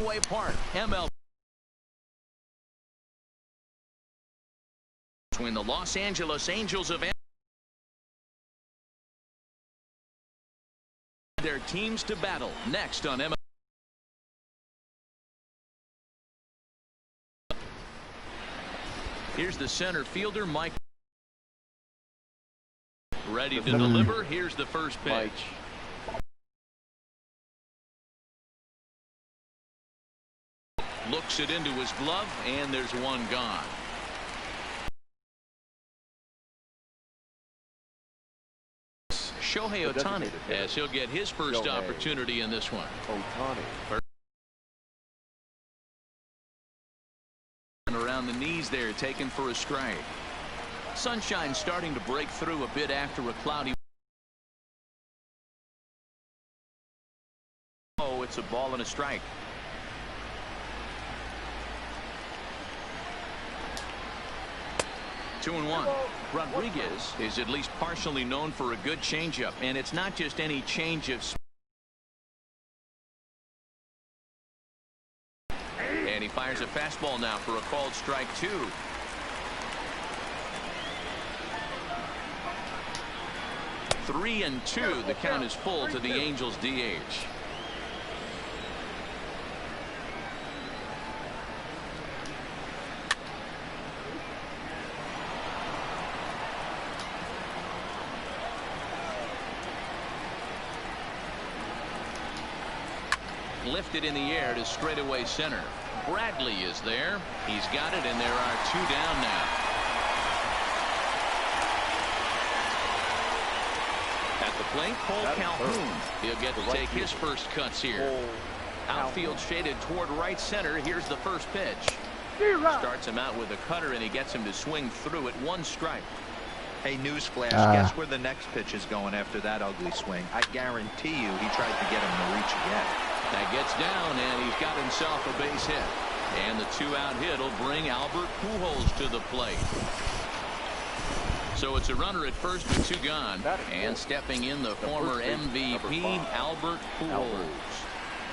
Way Park, ML. Between the Los Angeles Angels of their teams to battle next on ML. Here's the center fielder, Mike. Ready to deliver. Here's the first pitch. Looks it into his glove, and there's one gone. Shohei Ohtani, as he'll get his first opportunity in this one. Around the knees there, taken for a strike. Sunshine starting to break through a bit after a cloudy. Oh, it's a ball and a strike. Two and one. Rodriguez is at least partially known for a good changeup, and it's not just any change of speed. And he fires a fastball now for a called strike two. Three and two. The count is full to the Angels DH. Lifted in the air to straightaway center. Bradley is there. He's got it, and there are two down now. At the plate, Cole Calhoun. He'll get to take his first cuts here. Outfield shaded toward right center. Here's the first pitch. Starts him out with a cutter, and he gets him to swing through it. One strike. Hey, newsflash, guess where the next pitch is going after that ugly swing? I guarantee you he tried to get him to reach again. That gets down, and he's got himself a base hit. And the two-out hit will bring Albert Pujols to the plate. So it's a runner at first with two gone. And stepping in the former MVP, Albert Pujols.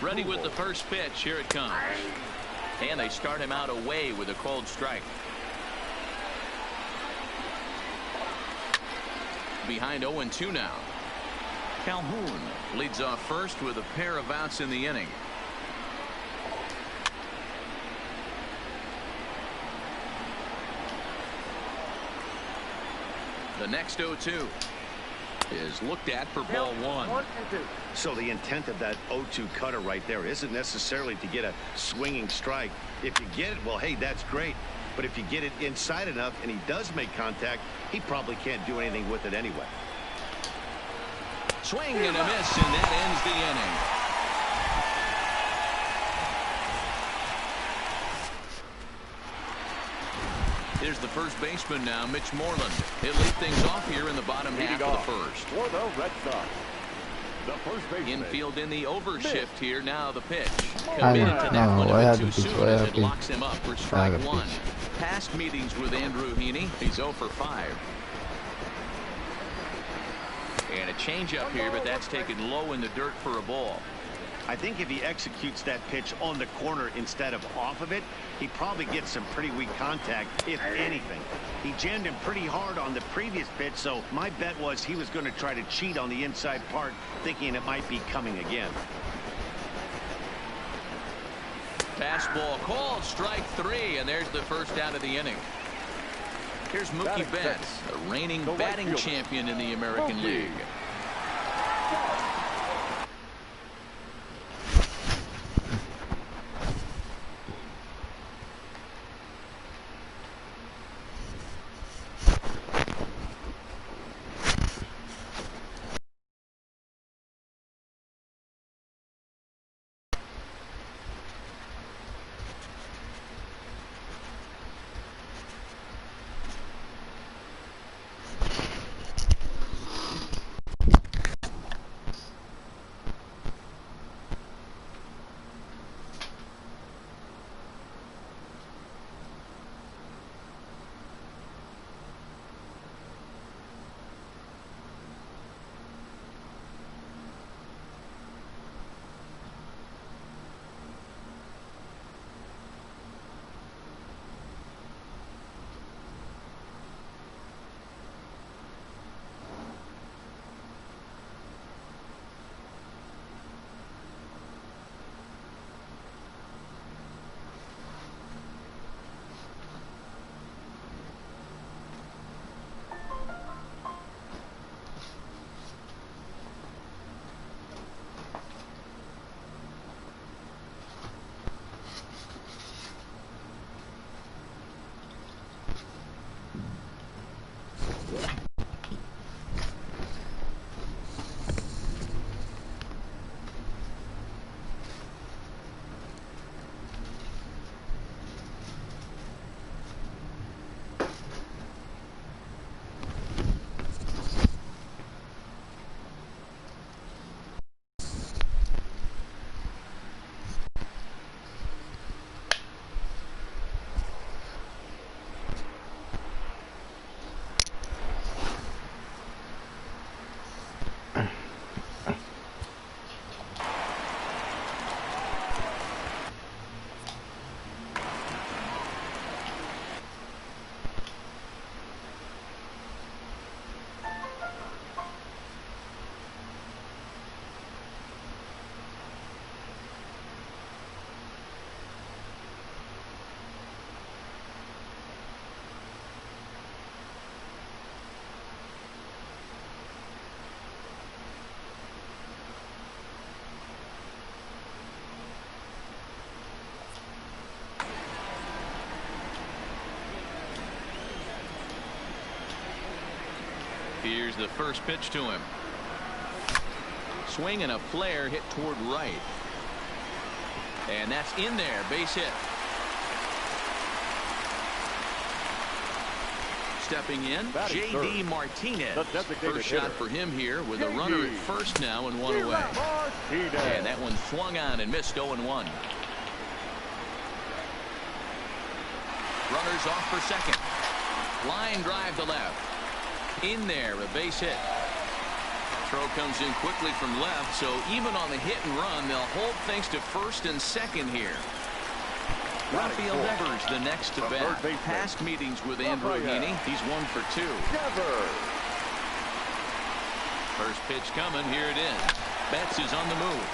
Ready with the first pitch. Here it comes. And they start him out away with a called strike. Behind 0-2 now. Calhoun leads off first with a pair of outs in the inning. The next 0-2 is looked at for ball one. So the intent of that 0-2 cutter right there isn't necessarily to get a swinging strike. If you get it, well, hey, that's great. But if you get it inside enough and he does make contact, he probably can't do anything with it anyway. Swing and a miss, and that ends the inning. Here's the first baseman now, Mitch Moreland. He'll lead things off here in the bottom half of the first. For the Red Sox, the first baseman. Infield in the overshift here. Now the pitch. Committed to that one a bit too soon as it locks him up for strike one. Past meetings with Andrew Heaney. He's 0 for 5. And a changeup here, but that's taken low in the dirt for a ball. I think if he executes that pitch on the corner instead of off of it, he probably gets some pretty weak contact, if anything. He jammed him pretty hard on the previous pitch, so my bet was he was going to try to cheat on the inside part, thinking it might be coming again. Fastball called, strike three, and there's the first out of the inning. Here's Mookie Betts, the reigning batting champion in the American League. Here's the first pitch to him. Swing and a flare hit toward right. And that's in there. Base hit. Stepping in, J.D. Martinez. First shot for him here with a runner at first now and one away. And that one swung on and missed 0-1. Runners off for second. Line drive to left. In there, a base hit. Throw comes in quickly from left, so even on the hit and run, they'll hold things to first and second here. Rafael Devers, the next to bat. Past meetings with Andrew Heaney, he's 1 for 2. First pitch coming, here it is. Betts is on the move.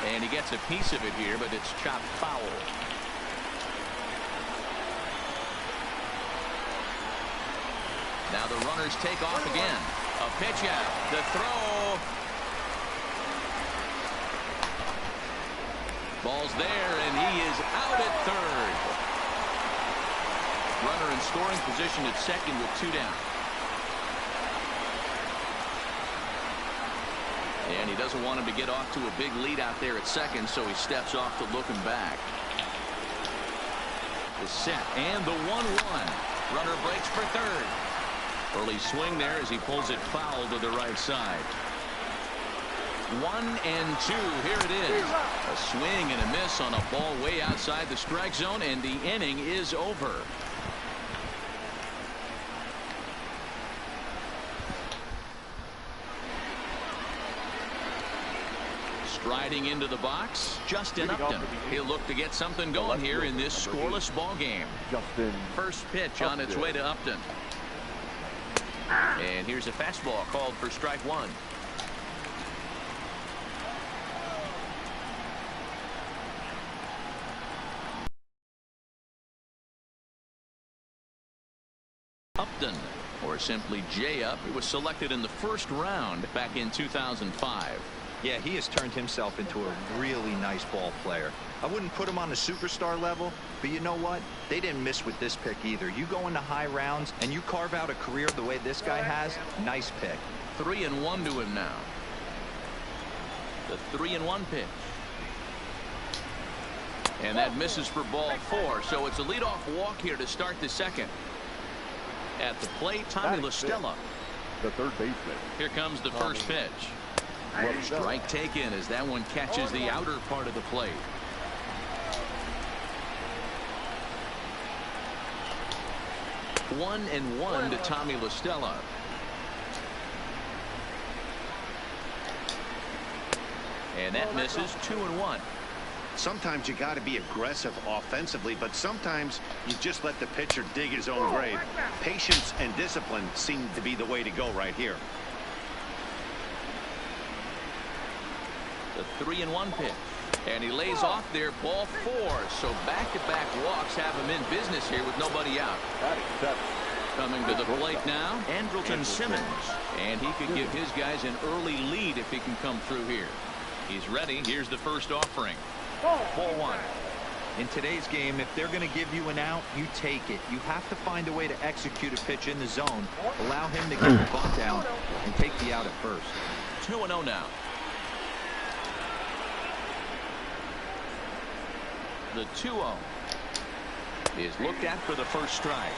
And he gets a piece of it here, but it's chopped foul. Now the runners take off again. A pitch out. The throw. Ball's there, and he is out at third. Runner in scoring position at second with 2 down. And he doesn't want him to get off to a big lead out there at second, so he steps off to look him back. The set and the 1-1. Runner breaks for third. Early swing there as he pulls it foul to the right side. 1-2. Here it is. A swing and a miss on a ball way outside the strike zone, and the inning is over. Striding into the box, Justin Upton. He'll look to get something going here in this scoreless ball game. First pitch on its way to Upton. And here's a fastball called for strike 1. Upton, or simply J-Up, he was selected in the first round back in 2005. Yeah, he has turned himself into a really nice ball player. I wouldn't put him on the superstar level, but you know what? They didn't miss with this pick either. You go into high rounds and you carve out a career the way this guy has. Nice pick. 3-1 to him now. The 3-1 pitch. And that misses for ball 4. So it's a leadoff walk here to start the second. At the plate, Tommy LaStella. The third baseman. Here comes the first pitch. Strike taken as that one catches the outer part of the plate. One and one to Tommy LaStella. And that misses 2-1. Sometimes you got to be aggressive offensively, but sometimes you just let the pitcher dig his own grave. Patience and discipline seem to be the way to go right here. The 3-1 pitch. And he lays off there, ball 4. So back-to-back walks have him in business here with nobody out. Coming to the plate now, Andrelton Simmons. And he could give his guys an early lead if he can come through here. He's ready. Here's the first offering. Ball 1. In today's game, if they're going to give you an out, you take it. You have to find a way to execute a pitch in the zone. Allow him to get the bunt down and take the out at first. 2-0 now. The 2-0 is looked at for the first strike.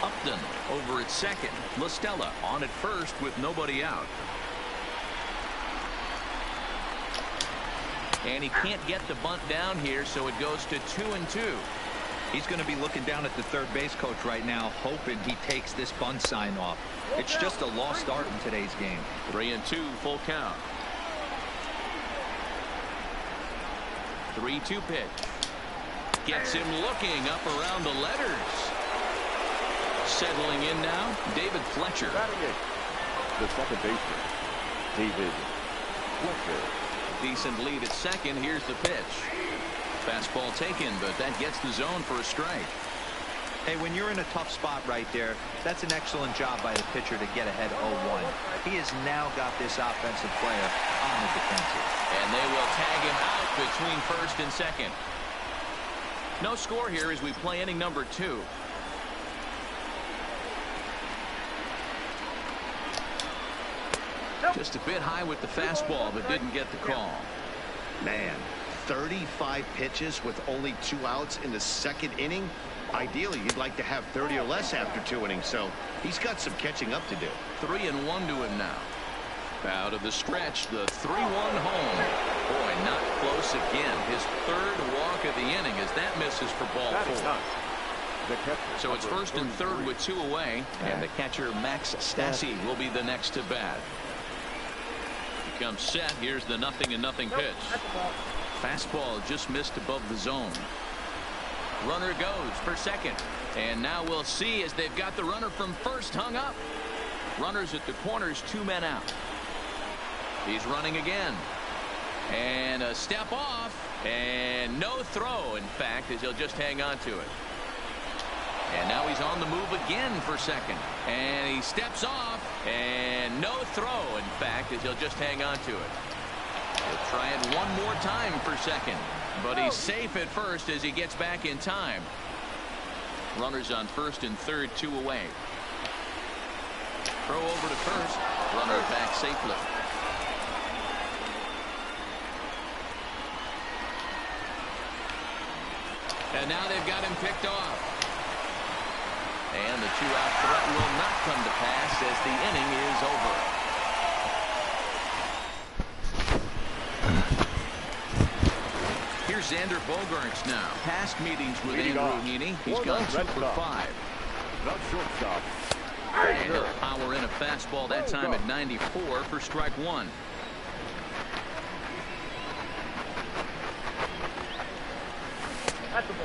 Upton over at second. LaStella on at first with nobody out. And he can't get the bunt down here, so it goes to 2-2. He's going to be looking down at the third base coach right now, hoping he takes this bunt sign off. It's just a lost art in today's game. 3-2, full count. 3-2 pitch. Gets him looking up around the letters. Settling in now, David Fletcher. The second baseman, David Fletcher. Decent lead at second. Here's the pitch. Fastball taken, but that gets the zone for a strike. Hey, when you're in a tough spot right there, that's an excellent job by the pitcher to get ahead 0-1. He has now got this offensive player on the defensive. And they will tag him out between first and second. No score here as we play inning number 2. Just a bit high with the fastball, but didn't get the call. Man, 35 pitches with only 2 outs in the 2nd inning. Ideally, you'd like to have 30 or less after 2 innings, so he's got some catching up to do. 3-1 to him now. Out of the stretch, the 3-1 home. Boy, not close again. His 3rd walk of the inning as that misses for ball 4. So it's 1st and 3rd with 2 away, and the catcher Max Stassi will be the next to bat. He comes set. Here's the 0-0 pitch. Fastball just missed above the zone. Runner goes for second, and now we'll see as they've got the runner from first hung up. Runners at the corners, 2 men out. He's running again, and a step off, and no throw, in fact, as he'll just hang on to it. And now he's on the move again for second, and he steps off, and no throw, in fact, as he'll just hang on to it. He'll try it one more time for second, but he's safe at first as he gets back in time. Runners on 1st and 3rd, 2 away. Throw over to first. Runner back safely. And now they've got him picked off. And the 2-out threat will not come to pass as the inning is over. Here's Xander Bogaerts now. Past meetings with Andrew Heaney. He's gone 2 for 5. Not shortstop. And he'll power in a fastball that time at 94 for strike 1.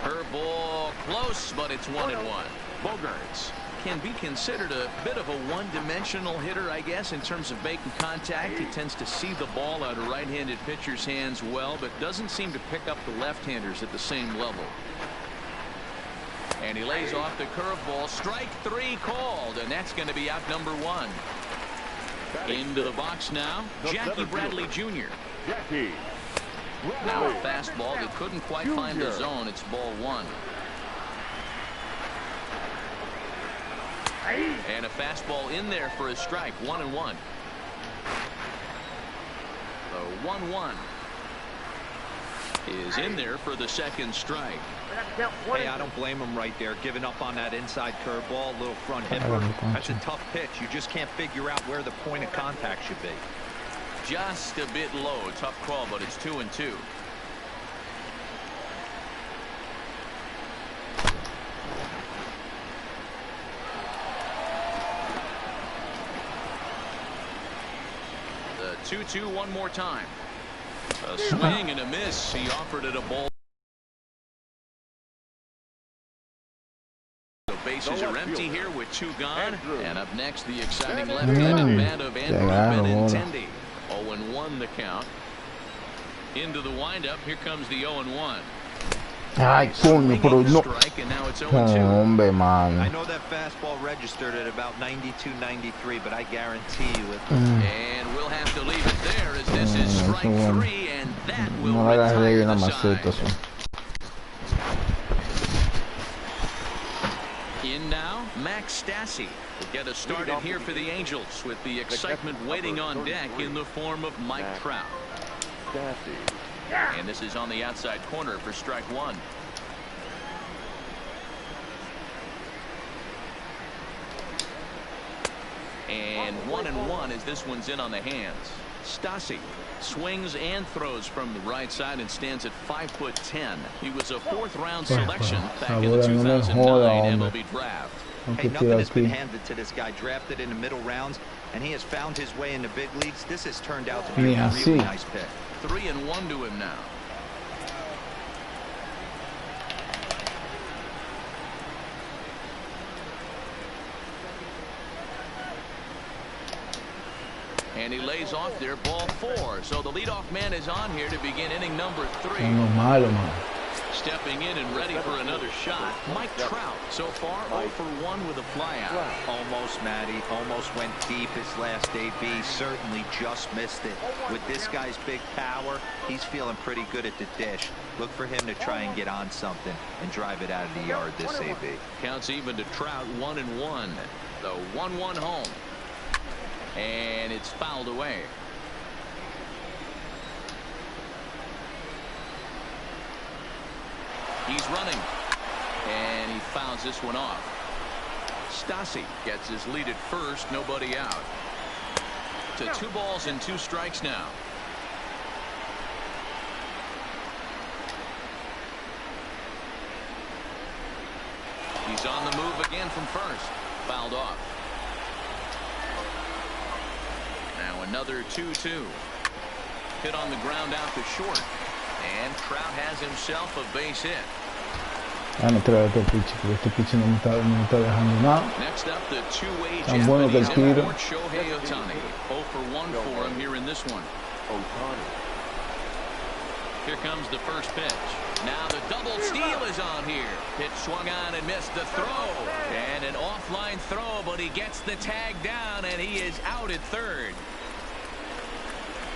Curveball close, but it's 1-1. Bogaerts can be considered a bit of a one-dimensional hitter, I guess, in terms of making contact. He tends to see the ball out of right-handed pitchers' hands well, but doesn't seem to pick up the left-handers at the same level. And he lays off the curveball. Strike 3 called, and that's going to be out number 1. Into the box now, Jackie Bradley Jr. Now a fastball that couldn't quite find the zone. It's ball 1. And a fastball in there for a strike. 1-1. The 1-1 is in there for the 2nd strike. Hey, I don't blame him right there, giving up on that inside curveball, little front hipper. That's a tough pitch. You just can't figure out where the point of contact should be. Just a bit low. Tough call, but it's 2-2. The 2-2 one more time. A swing and a miss. He offered it a ball. The bases are empty here with 2 gone. And up next, the exciting left-handed bat of Andrew Benintendi. 0-1 the count. Into the windup. Here comes the 0-1. Ay, coño, pero no. Hombre, man. I know that fastball registered at about 92, 93, but I guarantee you it. And we'll have to leave it there as this is strike 3, and that will retire the side. In now, Max Stassi will get us started here for the Angels with the excitement waiting on deck in the form of Mike Trout. And this is on the outside corner for strike 1. And 1-1 as this one's in on the hands. Stassi swings and throws from the right side and stands at 5'10". He was a 4th-round selection back in the 2009 MLB draft. Hey, nothing has been handed to this guy. Drafted in the middle rounds, and he has found his way in the big leagues. This has turned out to be a really nice pick. 3-1 to him now. And he lays off there, ball 4. So the leadoff man is on here to begin inning number 3. Stepping in and ready for another shot, Mike Trout. So far, 0 for 1 with a flyout. Almost, Matty. Almost went deep his last AB. Certainly just missed it. With this guy's big power, he's feeling pretty good at the dish. Look for him to try and get on something and drive it out of the yard this AB. Counts even to Trout, 1-1. The 1-1 home. And it's fouled away. He's running. And he fouls this one off. Stassi gets his lead at first. Nobody out. To 2 balls and 2 strikes now. He's on the move again from first. Fouled off. Now another 2-2. Hit on the ground out to short. And Trout has himself a base hit. No creo que este pitch no me está dejando nada. Next up, the two-way Tan bueno que el Japanese tiro. import Shohei Ohtani. 0 for 1 for him here in this one. Here comes the first pitch. Now the double steal is on here. Pitch swung on and missed the throw. And an offline throw, but he gets the tag down, and he is out at third.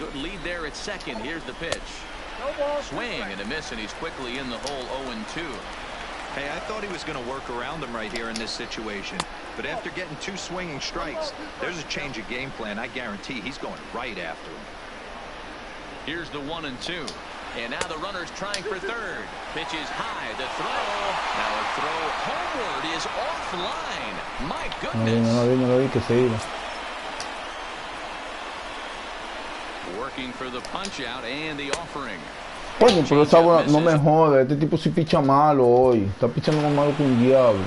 Good lead there at second. Here's the pitch. Swing and a miss, and he's quickly in the hole 0-2. Hey, I thought he was going to work around him right here in this situation. But after getting 2 swinging strikes, there's a change of game plan. I guarantee he's going right after him. Here's the 1-2. And now the runner's trying for third. Pitch is high. The throw. Now a throw homeward is offline. My goodness. No lo vi que se iba. Working for the punch out and the offering. Coño, pero esa bola no me jode. Este tipo sí picha malo hoy. Está pichando más malo que un diablo.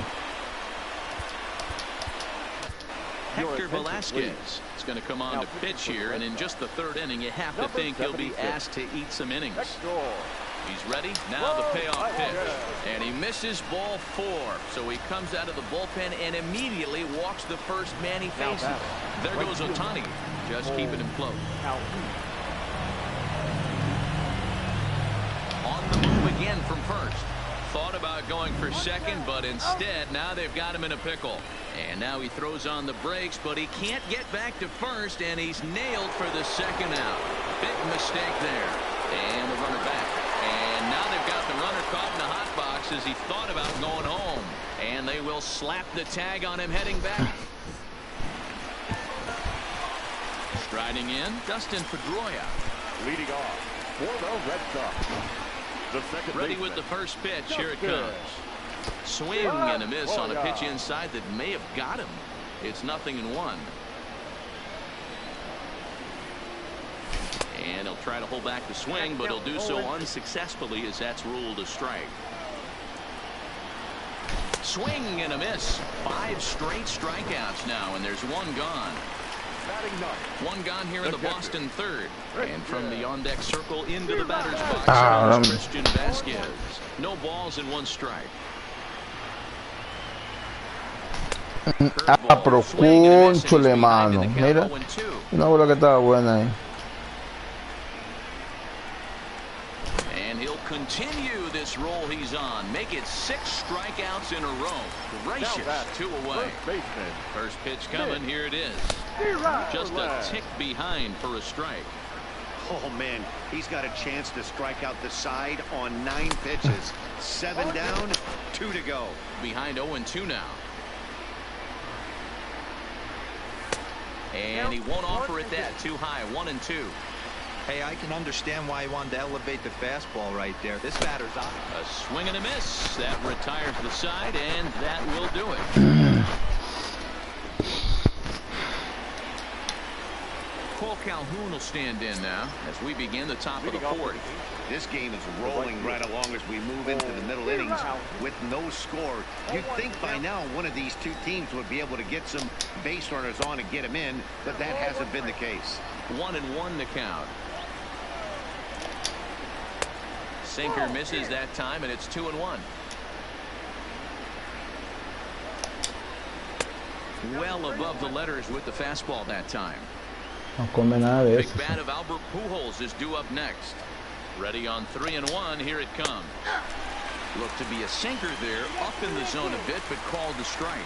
Hector Velasquez is going to come on to pitch here, and in just the 3rd inning, you have to think he'll be asked to eat some innings. He's ready. Now the payoff pitch. And he misses ball 4. So he comes out of the bullpen and immediately walks the first man he faces. There goes Ohtani. Just keeping him close. On the move again from first. Thought about going for second, but instead now they've got him in a pickle. And now he throws on the brakes, but he can't get back to first, and he's nailed for the second out. Big mistake there. And the runner back. And now they've got the runner caught in the hot box as he thought about going home. And they will slap the tag on him heading back. Striding in, Dustin Pedroia. Leading off for the Red Sox. Ready with the first pitch. Here it comes. Swing and a miss on a pitch inside that may have got him. It's 0-1. And he'll try to hold back the swing, but he'll do so unsuccessfully as that's ruled a strike. Swing and a miss. 5 straight strikeouts now, and there's 1 gone. 1 gone here in the Boston 3rd. And from the on-deck circle into the batter's box, Christian Vasquez. No balls and 1 strike. Pero cónchole, mano. Mira, una bola que estaba buena ahí. And he'll continue this roll he's on. Make it 6 strikeouts in a row. Gracious, 2 away. First pitch coming. Here it is. Just a tick behind for a strike. Oh, man, he's got a chance to strike out the side on 9 pitches. 7 down, 2 to go. Behind 0-2 now. And he won't offer it that. Too high. 1-2. Hey, I can understand why he wanted to elevate the fastball right there. This batter's on. A swing and a miss. That retires the side, and that will do it. Cole Calhoun will stand in now as we begin the top of the 4th. This game is rolling right along as we move into the middle innings with no score. You'd think by now one of these 2 teams would be able to get some base runners on and get them in, but that hasn't been the case. 1-1 to count. Sinker misses that time, and it's 2-1. Well above the letters with the fastball that time. No come nada de Big eso. bat of Albert Pujols is due up next. Ready on 3-1. Here it comes. Looked to be a sinker there, up in the zone a bit, but called the strike.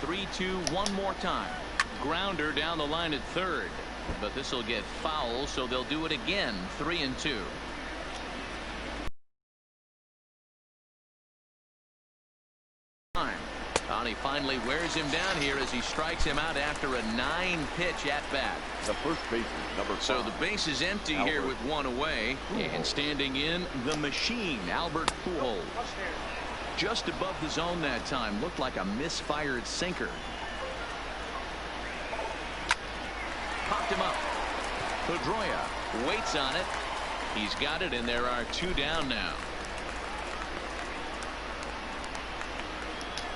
3-2 one more time. Grounder down the line at third, but this will get foul, so they'll do it again. 3-2. He finally wears him down here as he strikes him out after a 9-pitch at bat. The first baseman, number 5. So the base is empty here with one away, and standing in, the machine, Albert Pujols. Just above the zone that time, looked like a misfired sinker. Popped him up. Pedroia waits on it. He's got it, and there are 2 down now.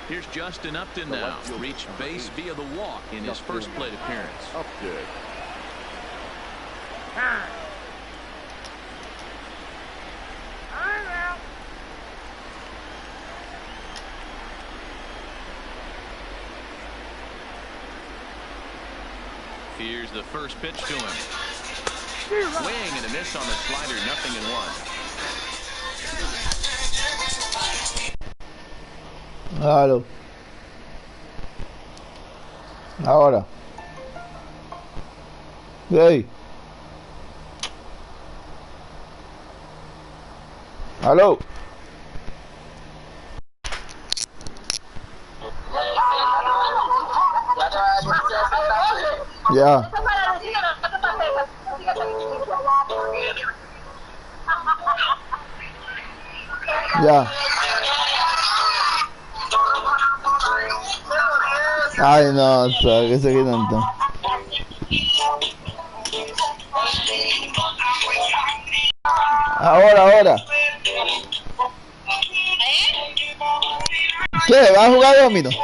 Here's Justin Upton now. Reached base via the walk in his first plate appearance. Upton. Here's the first pitch to him. Swing and a miss on the slider. 0-1. Claro. Ahora. Hey. Aló. Ya. Ya. Ay, no, o sea, que se quitan tanto. Ahora. ¿Qué? ¿Vas a jugar domino? Sí,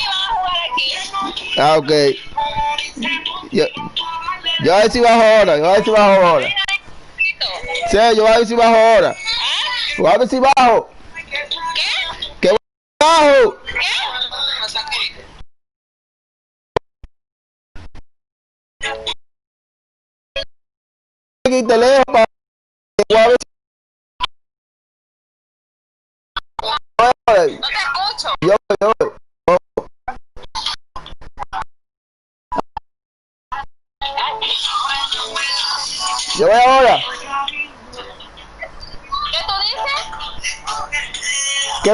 vamos a jugar aquí. Ah, ok. Yo a ver si bajo ahora. Sí, yo voy a ver si bajo ahora. Voy a ver si bajo. ¿Qué? ¿Qué bajo? Aquí te leo para voy a ver si... No te escucho. Yo voy. Yo voy ahora. ¿Qué tú dices? ¿Qué?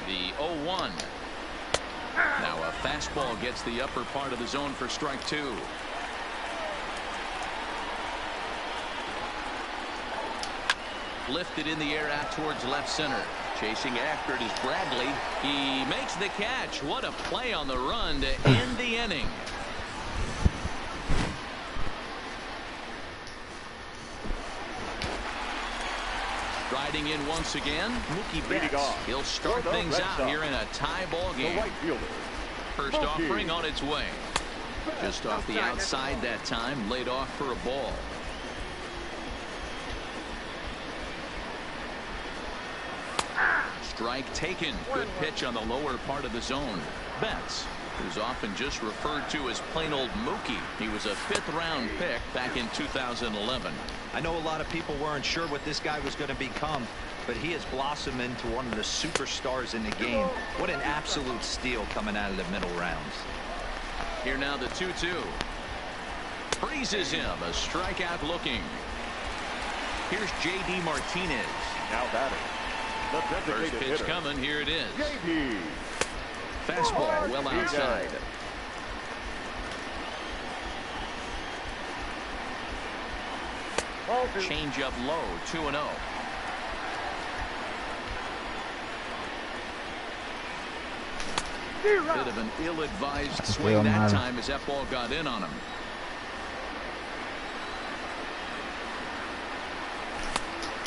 The 0-1. Now a fastball gets the upper part of the zone for strike 2. Lifted in the air out towards left center. Chasing after it is Bradley. He makes the catch. What a play on the run to end the inning. Riding in once again, Mookie Betts. He'll start things out here in a tie ball game. First offering on its way. Just off the outside that time, laid off for a ball. Strike taken. Good pitch on the lower part of the zone. Betts, who's often just referred to as plain old Mookie. He was a 5th-round pick back in 2011. I know a lot of people weren't sure what this guy was going to become, but he has blossomed into one of the superstars in the game. What an absolute steal coming out of the middle rounds. Here now the 2-2. Freezes him. A strikeout looking. Here's J.D. Martinez. Now batting. The First pitch hitter. coming. Here it is. J.D. Fastball well outside. Change up low. 2-0. Bit of an ill-advised swing that time as that ball got in on him.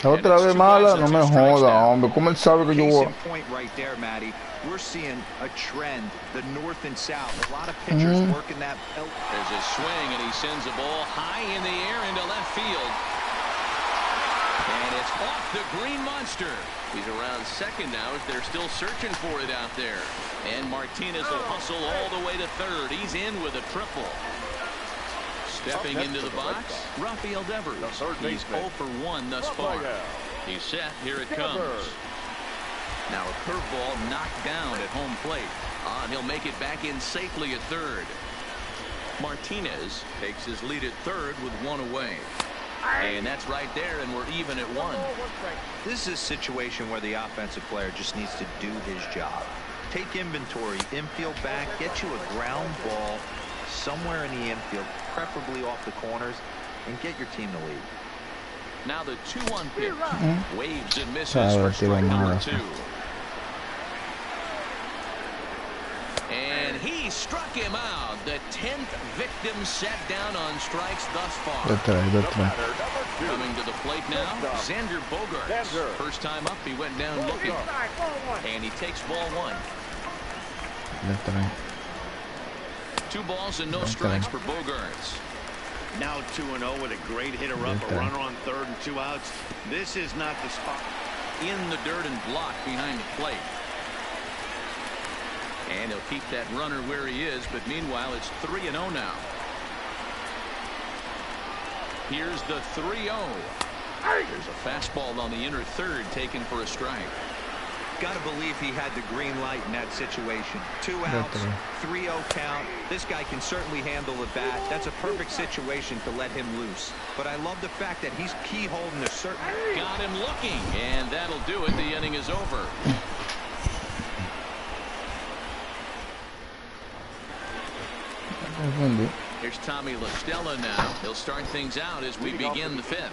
Otra vez mala, no me joda, hombre. ¿Cómo él sabe que yo voy? Point right there, Matty. We're seeing a trend, the north and south. A lot of pitchers working that. There's a swing, and he sends a ball high in the air into left field. And it's off the green monster. He's around second now as they're still searching for it out there. And Martinez will hustle all the way to third. He's in with a triple. Stepping into the box, Rafael Devers. He's 0 for 1 thus far. He's set. Here it comes. Now a curveball knocked down at home plate. And he'll make it back in safely at third. Martinez takes his lead at third with 1 away. And that's right there, and we're even at 1. This is a situation where the offensive player just needs to do his job. Take inventory, infield back, get you a ground ball somewhere in the infield, preferably off the corners, and get your team the lead. Now the 2-1 pitch. Waves and misses for strike number 2. And he struck him out. The 10th victim set down on strikes thus far. Coming to the plate now, Xander Bogaerts. First time up, he went down looking. And he takes ball 1. 2 balls and no strikes for Bogaerts. Now 2-0 with a great hitter up, a runner on third and 2 outs. This is not the spot. In the dirt and blocked behind the plate. And he'll keep that runner where he is, but meanwhile it's 3-0 now. Here's the 3-0. There's a fastball on the inner third taken for a strike. Got to believe he had the green light in that situation. 2 outs, 3-0 count. This guy can certainly handle the bat. That's a perfect situation to let him loose. But I love the fact that he's keyholding a certain... Got him looking, and that'll do it. The inning is over. Here's Tommy La Stella now. He'll start things out as we begin the 5th.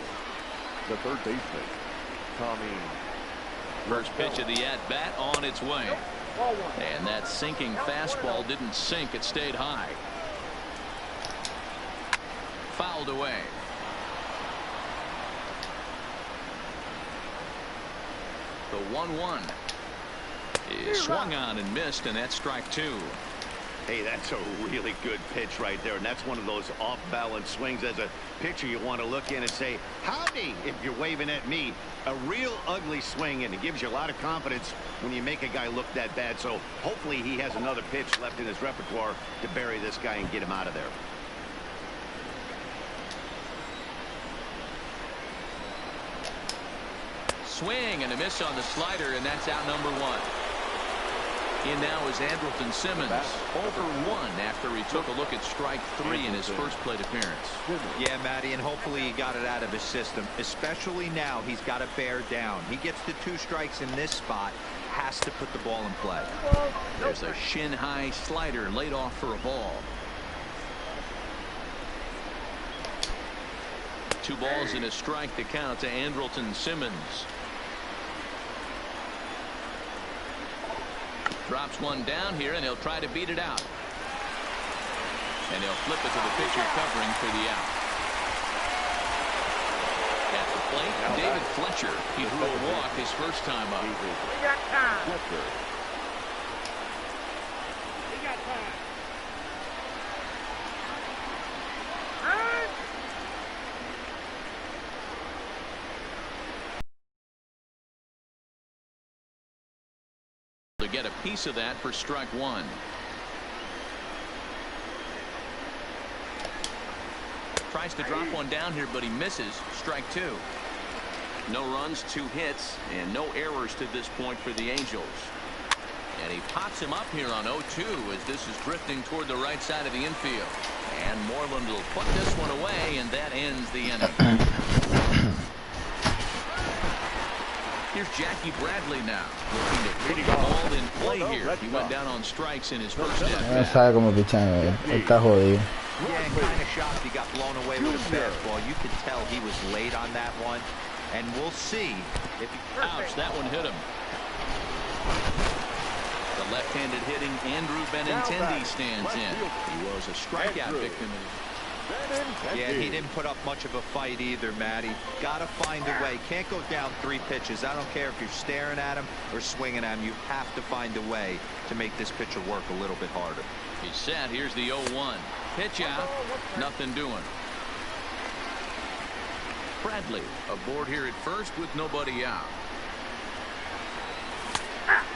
The third baseman, Tommy. First pitch of the at-bat on its way. And that sinking fastball didn't sink. It stayed high. Fouled away. The 1-1 is swung on and missed, and that's strike 2. Hey, that's a really good pitch right there, and that's one of those off-balance swings. As a pitcher, you want to look in and say, howdy, if you're waving at me. A real ugly swing, and it gives you a lot of confidence when you make a guy look that bad. So hopefully he has another pitch left in his repertoire to bury this guy and get him out of there. Swing and a miss on the slider, and that's out number 1. In now is Andrelton Simmons, 0 for 1 after he took a look at strike 3 in his first plate appearance. Yeah, Matty, and hopefully he got it out of his system. Especially now, he's got to bear down. He gets the 2 strikes in this spot, has to put the ball in play. There's a shin-high slider laid off for a ball. 2 balls and a strike to count to Andrelton Simmons. Drops one down here, and he'll try to beat it out. And he'll flip it to the pitcher covering for the out. At the plate, David Fletcher. He drew a walk his first time up. We got time. We got time. To get a piece of that for strike 1. Tries to drop one down here, but he misses. Strike 2. No runs, 2 hits, and no errors to this point for the Angels. And he pops him up here on 0-2 as this is drifting toward the right side of the infield. And Moreland will put this one away, and that ends the inning. Here's Jackie Bradley now, looking to put the ball in play here. He went down on strikes in his first at-bat. Sabe cómo pichan, está jodido. Yeah, kind of shocked he got blown away with a fastball. You could tell he was late on that one, and we'll see if he... Ouch, that one hit him. The left-handed hitting Andrew Benintendi stands in. He was a strikeout victim. Yeah, he didn't put up much of a fight either, Matty. Got to find a way. Can't go down 3 pitches. I don't care if you're staring at him or swinging at him. You have to find a way to make this pitcher work a little bit harder. He's set. Here's the 0-1. Pitch out. Nothing doing. Bradley aboard here at first with nobody out.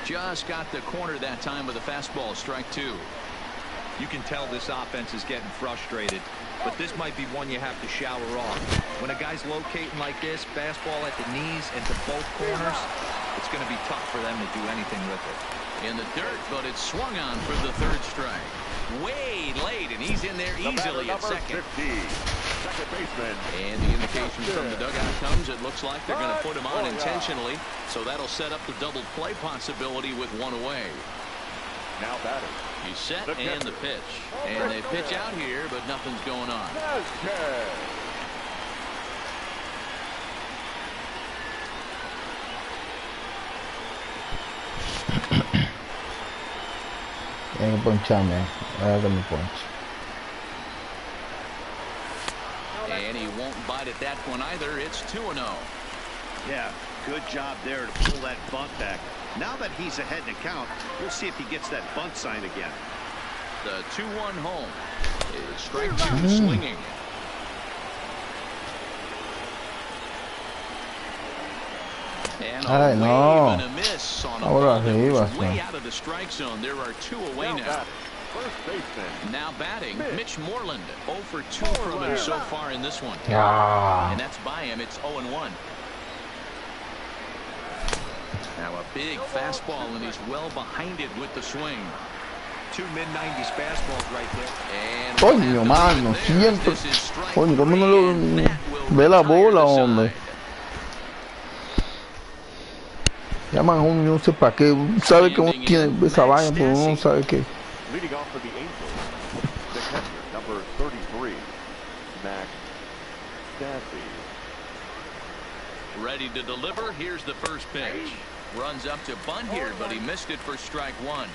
Just got the corner that time with a fastball. Strike 2. You can tell this offense is getting frustrated, but this might be one you have to shower off. When a guy's locating like this, fastball at the knees and to both corners, it's going to be tough for them to do anything with it. In the dirt, but it's swung on for the 3rd strike. Way late, and he's in there easily at second. 50, second baseman. And the indication from the dugout comes, it looks like they're going to put him on intentionally, so that'll set up the double play possibility with 1 away. Now batting. He's set and the pitch. And they pitch out here, but nothing's going on. Tiene que poncharme. Ahora que me ponche. And he won't bite at that one either. It's 2-0. Yeah, good job there to pull that bunt back. Now that he's ahead in the count, we'll see if he gets that bunt sign again. The 2-1 home. Is strike 2 swinging. And a wave and a miss on a ball that was way out of the strike zone. There are 2 away now. First baseman. Now batting, Mitch Moreland. 0 for 2 from him so far in this one. Yeah. And that's by him. It's 0-1. Now a big fastball, and he's well behind it with the swing. 2 mid-90s fastballs right there. And Coño, mano, siempre. Coño, ¿cómo no lo ve la bola, hombre? Llaman a uno, no sé para qué. Sabe que uno tiene esa vaina, pero uno no sabe qué. Leading off for the Angels, the catcher, number 33, Max Stassi. Ready to deliver. Here's the first pitch. Runs up to bunt here, but he missed it for strike 1.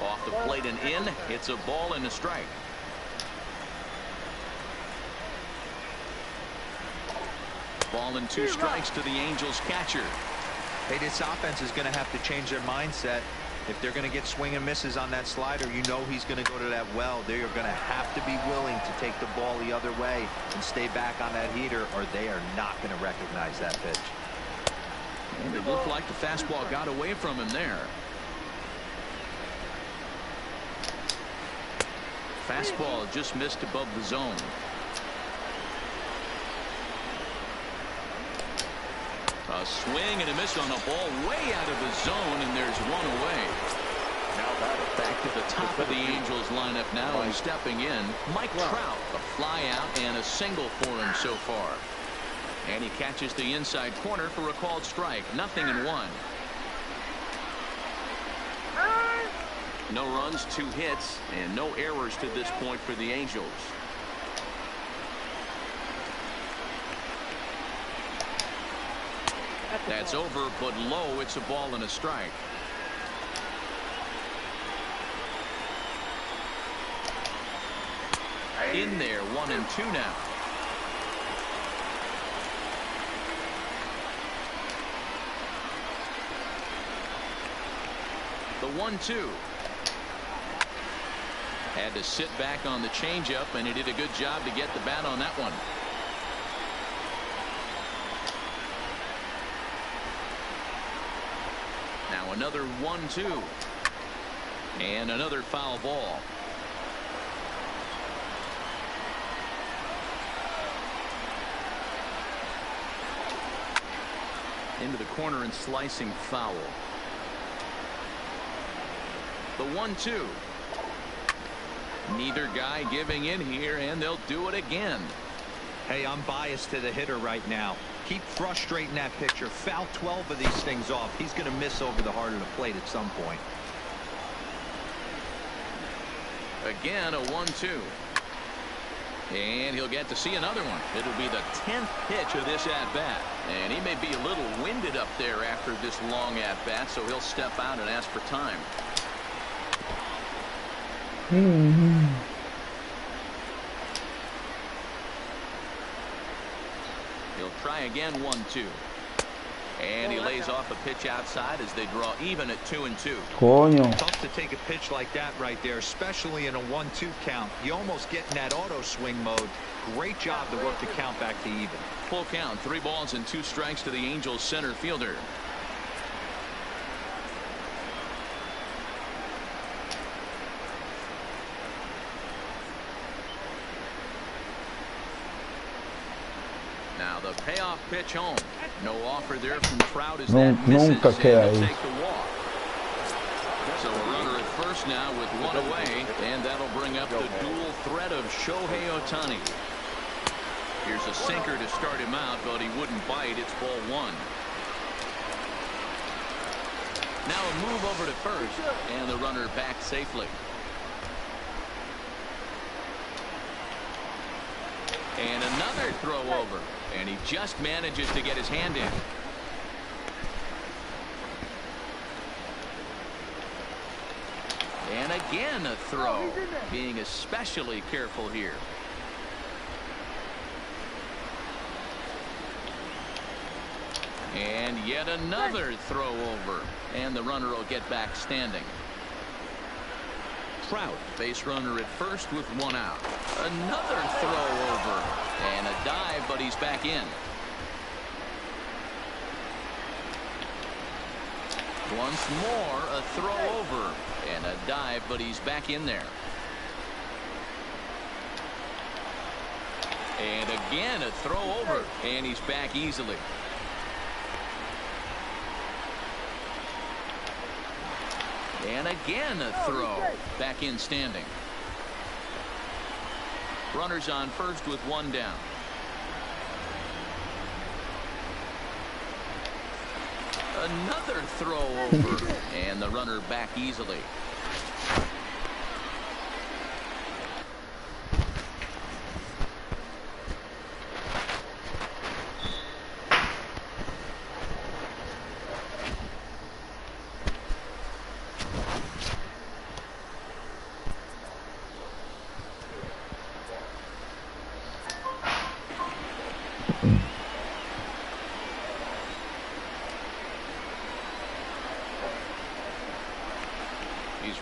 Off the plate and in. It's a ball and a strike. Ball and 2 strikes to the Angels catcher. Hey, this offense is going to have to change their mindset. If they're going to get swing and misses on that slider, you know he's going to go to that well. They are going to have to be willing to take the ball the other way and stay back on that heater, or they are not going to recognize that pitch. And it looked like the fastball got away from him there. Fastball just missed above the zone. A swing and a miss on a ball way out of the zone, and there's 1 away. Back to the top of the Angels lineup now, and stepping in, Mike Trout. A fly out and a single for him so far. And he catches the inside corner for a called strike. 0-1. No runs, 2 hits, and no errors to this point for the Angels. That's over, but low. It's a ball and a strike. In there, 1-2 now. The 1-2. Had to sit back on the changeup, and he did a good job to get the bat on that one. Now another 1-2. And another foul ball. Into the corner and slicing foul. The 1-2. Neither guy giving in here, and they'll do it again. Hey, I'm biased to the hitter right now. Keep frustrating that pitcher. Foul 12 of these things off. He's going to miss over the heart of the plate at some point. Again, a 1-2. And he'll get to see another one. It'll be the 10th pitch of this at-bat. And he may be a little winded up there after this long at-bat, so he'll step out and ask for time. He'll try again, 1-2. And he lays off a pitch outside as they draw even at 2-2. Coño. Tough to take a pitch like that right there, especially in a 1-2 count. You almost get in that auto swing mode. Great job to work the count back to even. Full count, 3 balls and 2 strikes to the Angels center fielder. Now the payoff pitch home. No offer there from Trout as that misses, and he'll take the walk. So a runner at first now with 1 away, and that'll bring up the dual threat of Shohei Ohtani. Here's a sinker to start him out, but he wouldn't bite. It's ball 1. Now a move over to first, and the runner back safely. And another throw over, and he just manages to get his hand in. And again a throw, being especially careful here. And yet another throw over, and the runner will get back standing. Trout, base runner at first with 1 out. Another throw over, and a dive, but he's back in. Once more a throw over, and a dive, but he's back in there. And again a throw over, and he's back easily. And again a throw, back in standing. Runners on first with 1 down. Another throw over, and the runner back easily.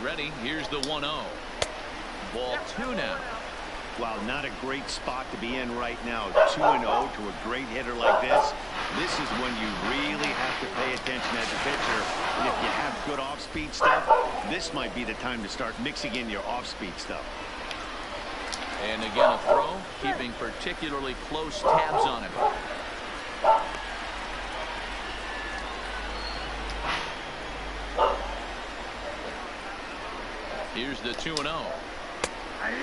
Ready. Here's the 1-0. Ball 2 now. Well, not a great spot to be in right now. 2-0 to a great hitter like this. This is when you really have to pay attention as a pitcher. And if you have good off-speed stuff, this might be the time to start mixing in your off-speed stuff. And again a throw, keeping particularly close tabs on him. Here's the 2-0.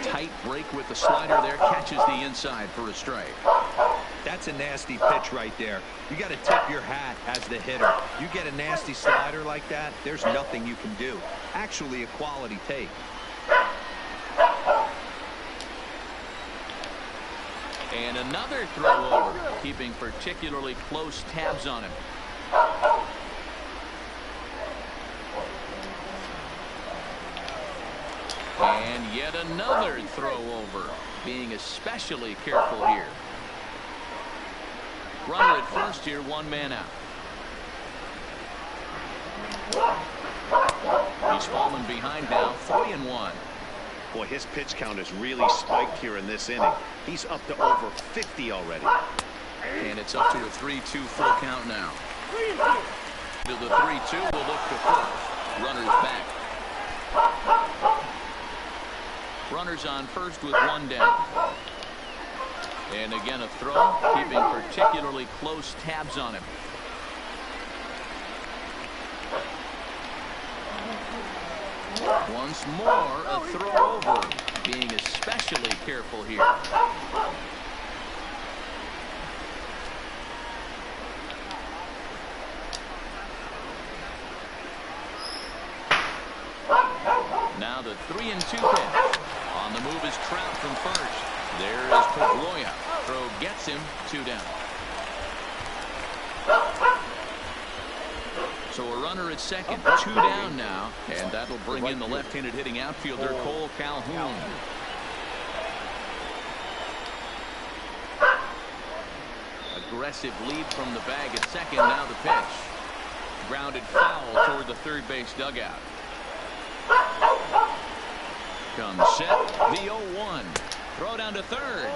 Tight break with the slider there, catches the inside for a strike. That's a nasty pitch right there. You got to tip your hat as the hitter. You get a nasty slider like that, there's nothing you can do. Actually a quality take. And another throw over, keeping particularly close tabs on him. And yet another throw over, being especially careful here. Runner at first here, 1 man out. He's fallen behind now, 3-1. Boy, his pitch count has really spiked here in this inning. He's up to over 50 already. And it's up to a 3-2 full count now. To the 3-2, will look to first. Runner's back. Runners on first with 1 down. And again a throw, keeping particularly close tabs on him. Once more a throw over, being especially careful here. Now the 3-2 pitch. On the move is Trout from first. There is Pedroia. Throw gets him, 2 down. So a runner at second, 2 down now, and that'll bring in the left-handed hitting outfielder Cole Calhoun. Aggressive lead from the bag at second. Now the pitch. Grounded foul toward the third base dugout. Comes set. The 0-1. Throw down to third.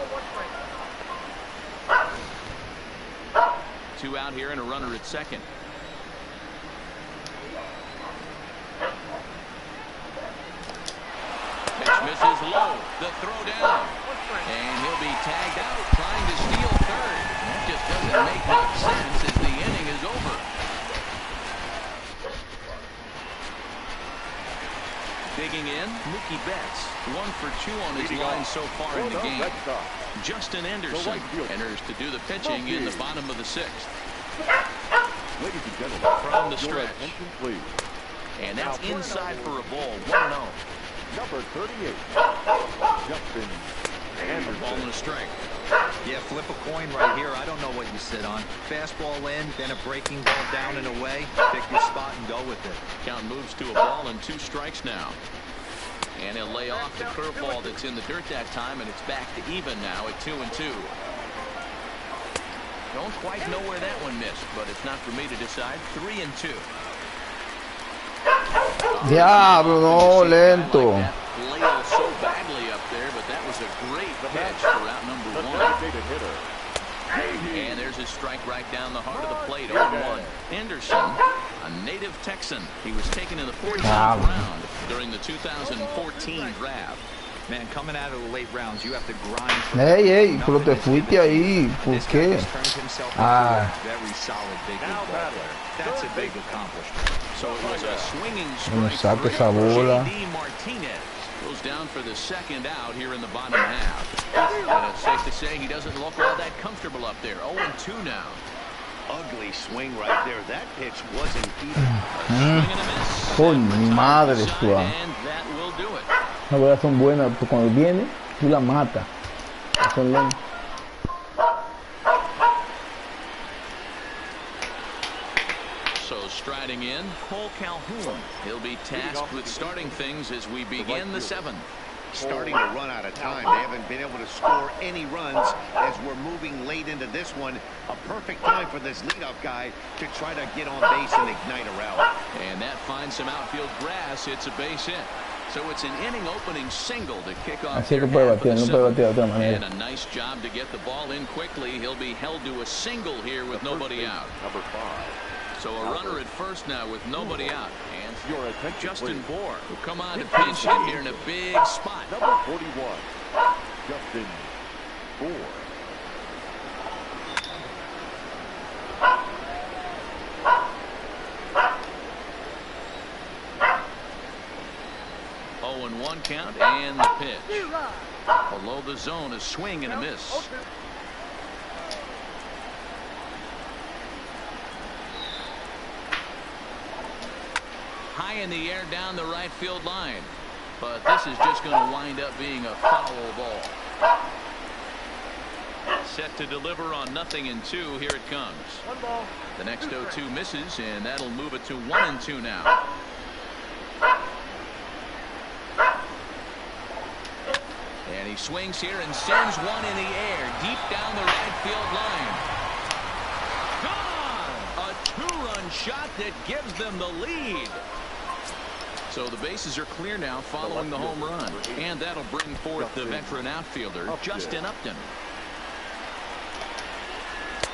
2 out here and a runner at second. Pitch misses low. The throw down. And he'll be tagged out trying to steal third. That just doesn't make much sense as the inning is over. Digging in, Mookie Betts, 1 for 2 on his line so far in the game. Justin Anderson enters to do the pitching in the bottom of the 6th. Ladies and gentlemen, From the stretch. please. And that's inside for a ball, 1-0. Number 38, Justin Anderson. Ball and a strike. Yeah, flip a coin right here. I don't know what you sit on. Fastball in, then a breaking ball down and away. Pick your spot and go with it. Count moves to a ball and 2 strikes now. And he'll lay off the curveball that's in the dirt that time, and it's back to even now at 2-2. Don't quite know where that one missed, but it's not for me to decide. 3-2. Diablo, no, lento. Flailed so badly up there, but that was a great pitch for out number 1. And there's his strike right down the heart of the plate, 0-1. Anderson, a native Texan. He was taken in the 14th round during the 2014 draft. Man, coming out of the late rounds, you have to grind. Hey, pero te fuiste ahí. ¿Por qué? Very solid big league ball player. That's a big accomplishment. So it was a swinging No strike saque esa bola. J.D. Martinez. Goes down for the second out here in the bottom half. And it's safe to say he doesn't look all that comfortable up there. 0-2 now. Ugly swing right there. That pitch wasn't even. Swing and a miss. Coño, mi madre, tú. And that will do it. Las bolas son buenas, pero cuando viene, tú la matas. Son lentas. So striding in, Cole Calhoun. He'll be tasked with starting things as we begin the 7th. Starting to run out of time. They haven't been able to score any runs as we're moving late into this one. A perfect time for this leadoff guy to try to get on base and ignite a rally. And that finds some outfield grass. It's a base hit. So it's an inning opening single to kick off. Así que puede batir, no puede batir de otra manera. And a nice job to get the ball in quickly. He'll be held to a single here with nobody out. Number 5. So a runner at first now with nobody out. And Your attention, Justin please. Bohr will come on to pinch hit here in a big spot. Number 41, Justin Bohr. Oh, and 1 count and the pitch. Below the zone, a swing and a miss. High in the air down the right field line. But this is just going to wind up being a foul ball. Set to deliver on 0-2. Here it comes. The next 0-2 misses, and that'll move it to 1-2 now. And he swings here and sends one in the air deep down the right field line. Gone! A 2-run shot that gives them the lead. So the bases are clear now following the home run. And that'll bring forth the veteran outfielder, Justin Upton.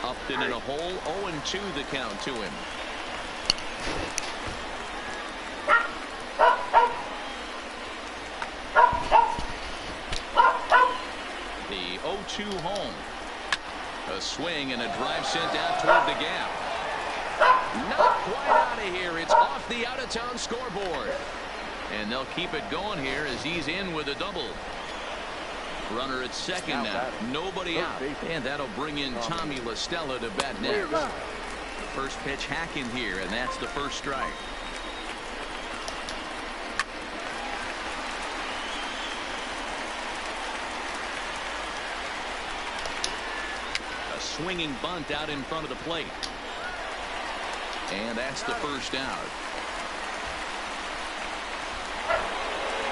Upton in a hole, 0-2 the count to him. The 0-2 home. A swing and a drive sent out toward the gap. Not quite out of here. It's off the out-of-town scoreboard. And they'll keep it going here as he's in with a double. Runner at second now. Nobody out. And that'll bring in Tommy La Stella to bat next. First pitch hacking here, and that's the first strike. A swinging bunt out in front of the plate. And that's the first out.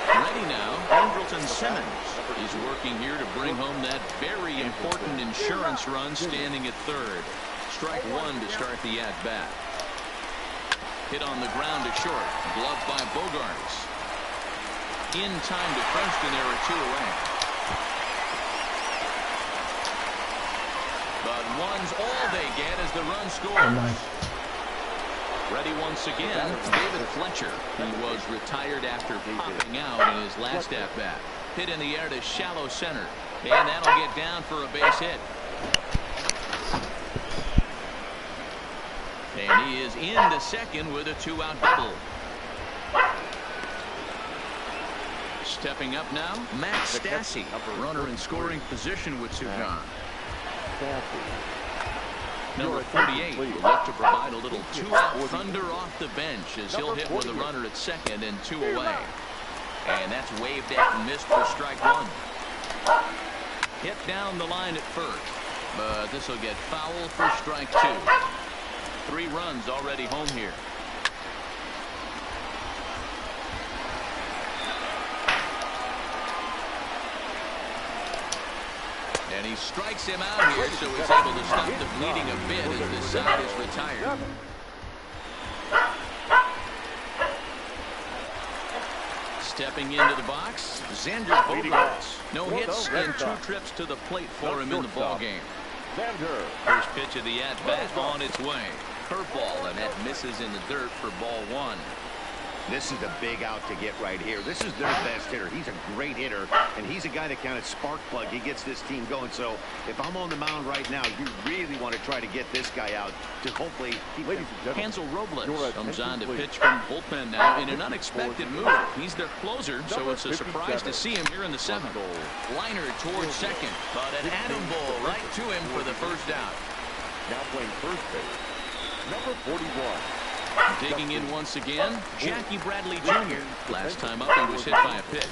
Ready now, Andrelton Simmons. He's working here to bring home that very important insurance run, standing at third. Strike one to start the at-bat. Hit on the ground to short. Gloved by Bogarts. In time to first, and there are two away. But one's all they get as the run scores. Ready once again, David Fletcher. He was retired after popping out in his last at-bat. Hit in the air to shallow center. And that'll get down for a base hit. And he is into second with a two-out double. Stepping up now, Matt Stassi. Runner in scoring position with two gone. Number 48 will look to provide a little two-out thunder off the bench as he'll hit with a runner at second and two away. And that's waved at and missed for strike one. Hit down the line at first, but this will get foul for strike two. 3 runs already home here. And he strikes him out here, so he's able to stop the bleeding a bit as this side is retired. Stepping into the box, Xander Bogarts. No hits and 2 trips to the plate for him in the ballgame. First pitch of the at-bat on its way. Curveball, and that misses in the dirt for ball one. This is a big out to get right here. This is their best hitter. He's a great hitter, and he's a guy that kind of spark plug. He gets this team going. So if I'm on the mound right now, you really want to try to get this guy out to hopefully keep Hansel Robles comes on to pitch from bullpen now in an unexpected move. He's their closer, so it's a surprise to see him here in the 7th. Liner towards second, but an atom ball right to him for the first out. Now playing first base, number 41. Digging in once again, Jackie Bradley Jr. Last time up, he was hit by a pitch.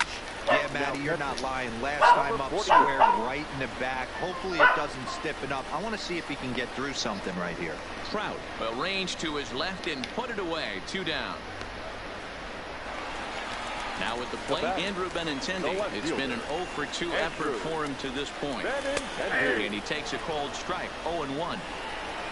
Yeah, Matty, you're not lying. Last time up, squared right in the back. Hopefully it doesn't stiffen up. I want to see if he can get through something right here. Trout, well, range to his left and put it away. 2 down. Now at the plate, Andrew Benintendi. It's been an 0 for 2 effort for him to this point. And he takes a cold strike, 0-1.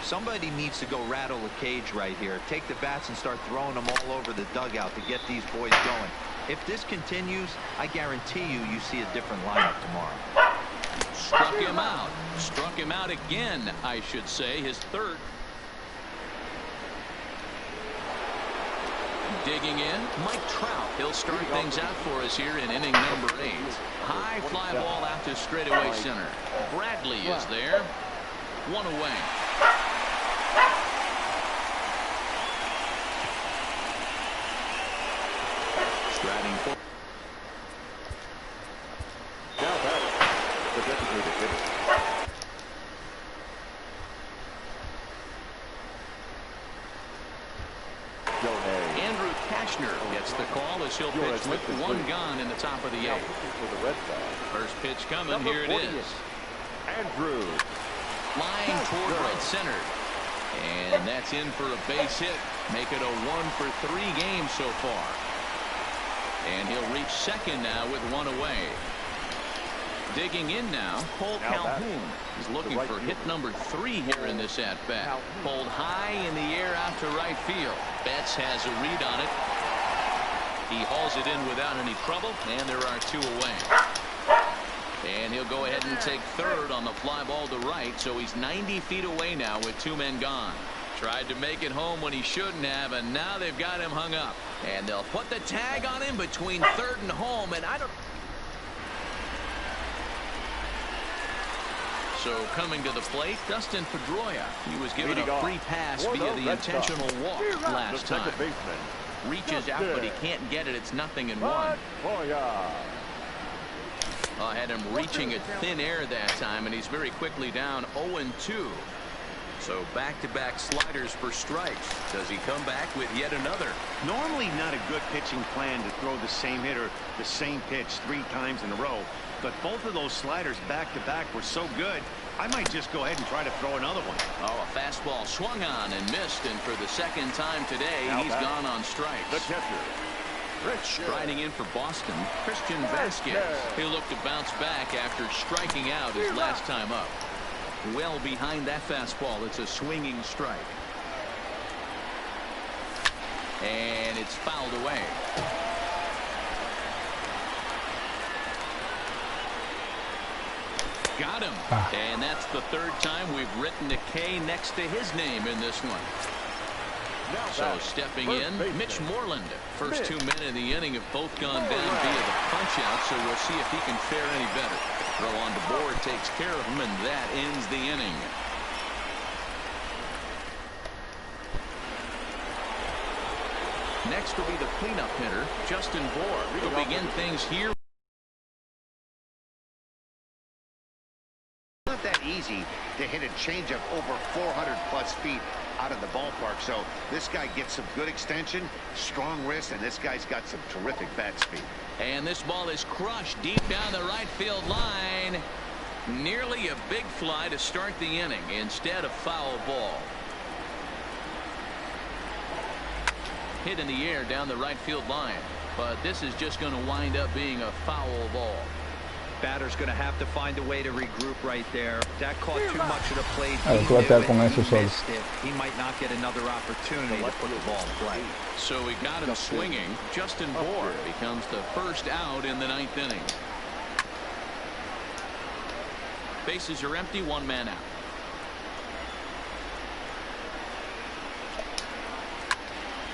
Somebody needs to go rattle the cage right here. Take the bats and start throwing them all over the dugout to get these boys going. If this continues, I guarantee you see a different lineup tomorrow. Struck him out. Struck him out again, I should say, his 3rd. Digging in, Mike Trout. He'll start things out for us here in inning number 8. High fly ball out to straightaway center. Bradley is there. 1 away. Striding forward. Now back, the designated hitter. Andrew Cashner gets the call as he'll pitch with 1 gone in the top of the 8th. First pitch coming, here it is. Andrew. Flying toward right center. And that's in for a base hit. Make it a 1 for 3 games so far. And he'll reach second now with 1 away. Digging in now, Cole Calhoun. He's looking for hit number 3 here in this at-bat. Pulled high in the air out to right field. Betts has a read on it. He hauls it in without any trouble, and there are 2 away. And he'll go ahead and take 3rd on the fly ball to right, so he's 90 feet away now with 2 men gone. Tried to make it home when he shouldn't have, and now they've got him hung up. And they'll put the tag on him between 3rd and home, and I don't... So coming to the plate, Dustin Pedroia. He was given a free pass via the intentional walk last time. Reaches out, but he can't get it. It's 0-1. I had him reaching at thin air that time, and he's very quickly down 0-2. So back-to-back sliders for strikes. Does he come back with yet another? Normally not a good pitching plan to throw the same hitter the same pitch 3 times in a row, but both of those sliders back-to-back were so good, I might just go ahead and try to throw another one. Oh, a fastball swung on and missed, and for the second time today, he's gone on strikes. The catcher, Striding in for Boston, Christian Vasquez. He'll look to bounce back after striking out his last time up. Well behind that fastball. It's a swinging strike. And it's fouled away. Got him. And that's the 3rd time we've written a K next to his name in this one. So stepping in, Mitch Moreland. First 2 men in the inning have both gone down via the punch-out, so we'll see if he can fare any better. Throw on the board takes care of him, and that ends the inning. Next will be the cleanup hitter, Justin Bohr. He'll begin things here. Not that easy to hit a changeup over 400+ feet out of the ballpark, so this guy gets some good extension, strong wrist, and this guy's got some terrific bat speed. And this ball is crushed deep down the right field line. Nearly a big fly to start the inning instead of foul ball. Hit in the air down the right field line, but this is just going to wind up being a foul ball. Batter's going to have to find a way to regroup right there. That caught too much of the plate. He might not get another opportunity to put the ball in play. So he got him swinging. Justin Bohr becomes the first out in the 9th inning. Bases are empty, 1 man out.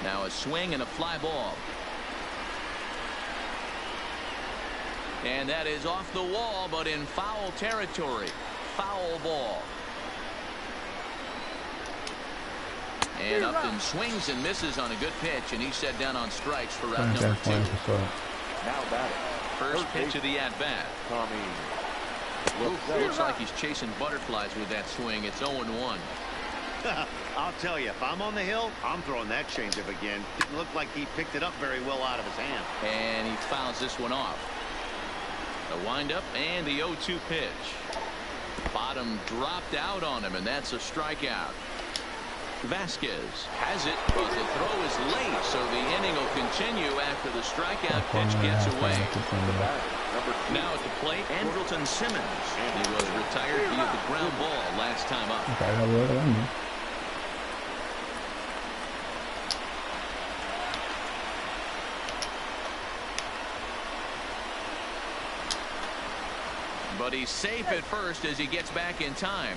Now a swing and a fly ball. And that is off the wall, but in foul territory. Foul ball. And Upton swings and misses on a good pitch, and he's set down on strikes for round number 2. Now batting. First pitch of the at-bat. Looks like he's chasing butterflies with that swing. It's 0-1. I'll tell you, if I'm on the hill, I'm throwing that changeup again. Didn't look like he picked it up very well out of his hand. And he fouls this one off. The windup and the 0-2 pitch. Bottom dropped out on him, and that's a strikeout. Vasquez has it, but the throw is late, so the inning will continue after the strikeout pitch gets away. Now at the plate, Andrelton Simmons. He was retired via the ground ball last time up. But he's safe at first as he gets back in time.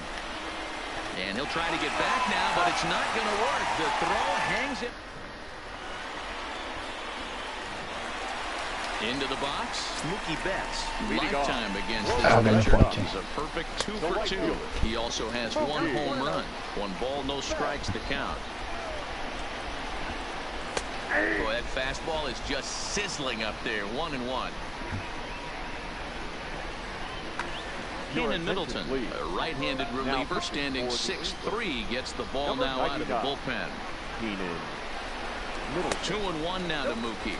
And he'll try to get back now, but it's not going to work. The throw hangs it. Into the box, Mookie Betts. Lifetime against this pitcher. He's a perfect 2 for 2. He also has 1 home run. 1 ball, no strikes to count. Boy, that fastball is just sizzling up there. 1-1. Keenan Middleton, a right-handed reliever, standing 6'3", gets the ball now out of the bullpen. 2-1 now to Mookie.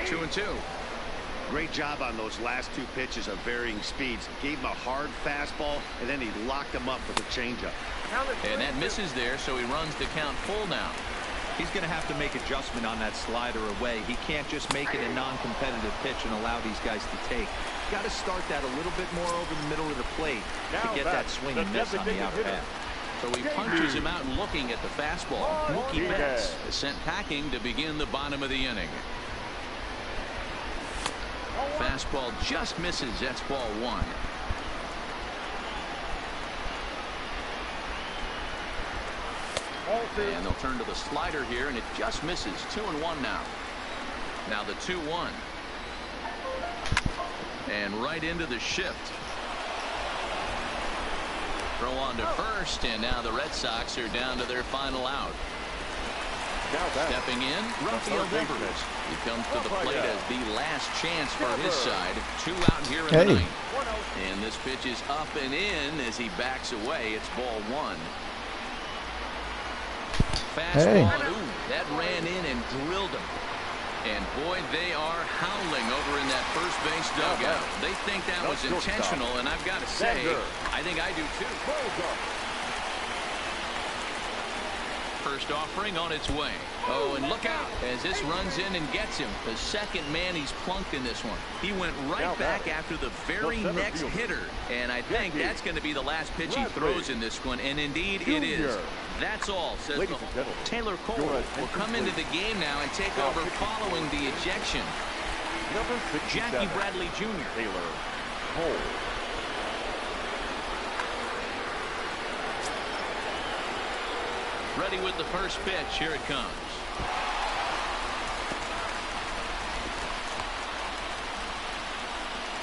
2-2. Great job on those last 2 pitches of varying speeds. Gave him a hard fastball, and then he locked him up with a changeup. And that misses there, so he runs the count full now. He's going to have to make adjustment on that slider away. He can't just make it a non-competitive pitch and allow these guys to take. Got to start that a little bit more over the middle of the plate to get that swing and miss on the out path. So he punches him out and looking at the fastball. Mookie Betts is sent packing to begin the bottom of the inning. Fastball just misses. That's ball 1. And they'll turn to the slider here, and it just misses. 2-1 now. Now the 2-1. And right into the shift. Throw on to first, and now the Red Sox are down to their final out. Stepping in, Rafael Devers. He comes to the plate as the last chance for his side. 2 out here in the ninth. And this pitch is up and in as he backs away. It's ball 1. Fastball, ooh, that ran in and drilled him. And boy, they are howling over in that first base dugout. They think that was intentional, and I've got to say, I think I do too. First offering on its way. Oh, and look out as this runs in and gets him. The second man he's plunked in this one. He went right back after the very next hitter. And I think that's going to be the last pitch he throws in this one. And indeed it is. That's all, says the Taylor Cole will come into the game now and take over following the ejection. Jackie Bradley Jr. Taylor Cole. Ready with the first pitch. Here it comes.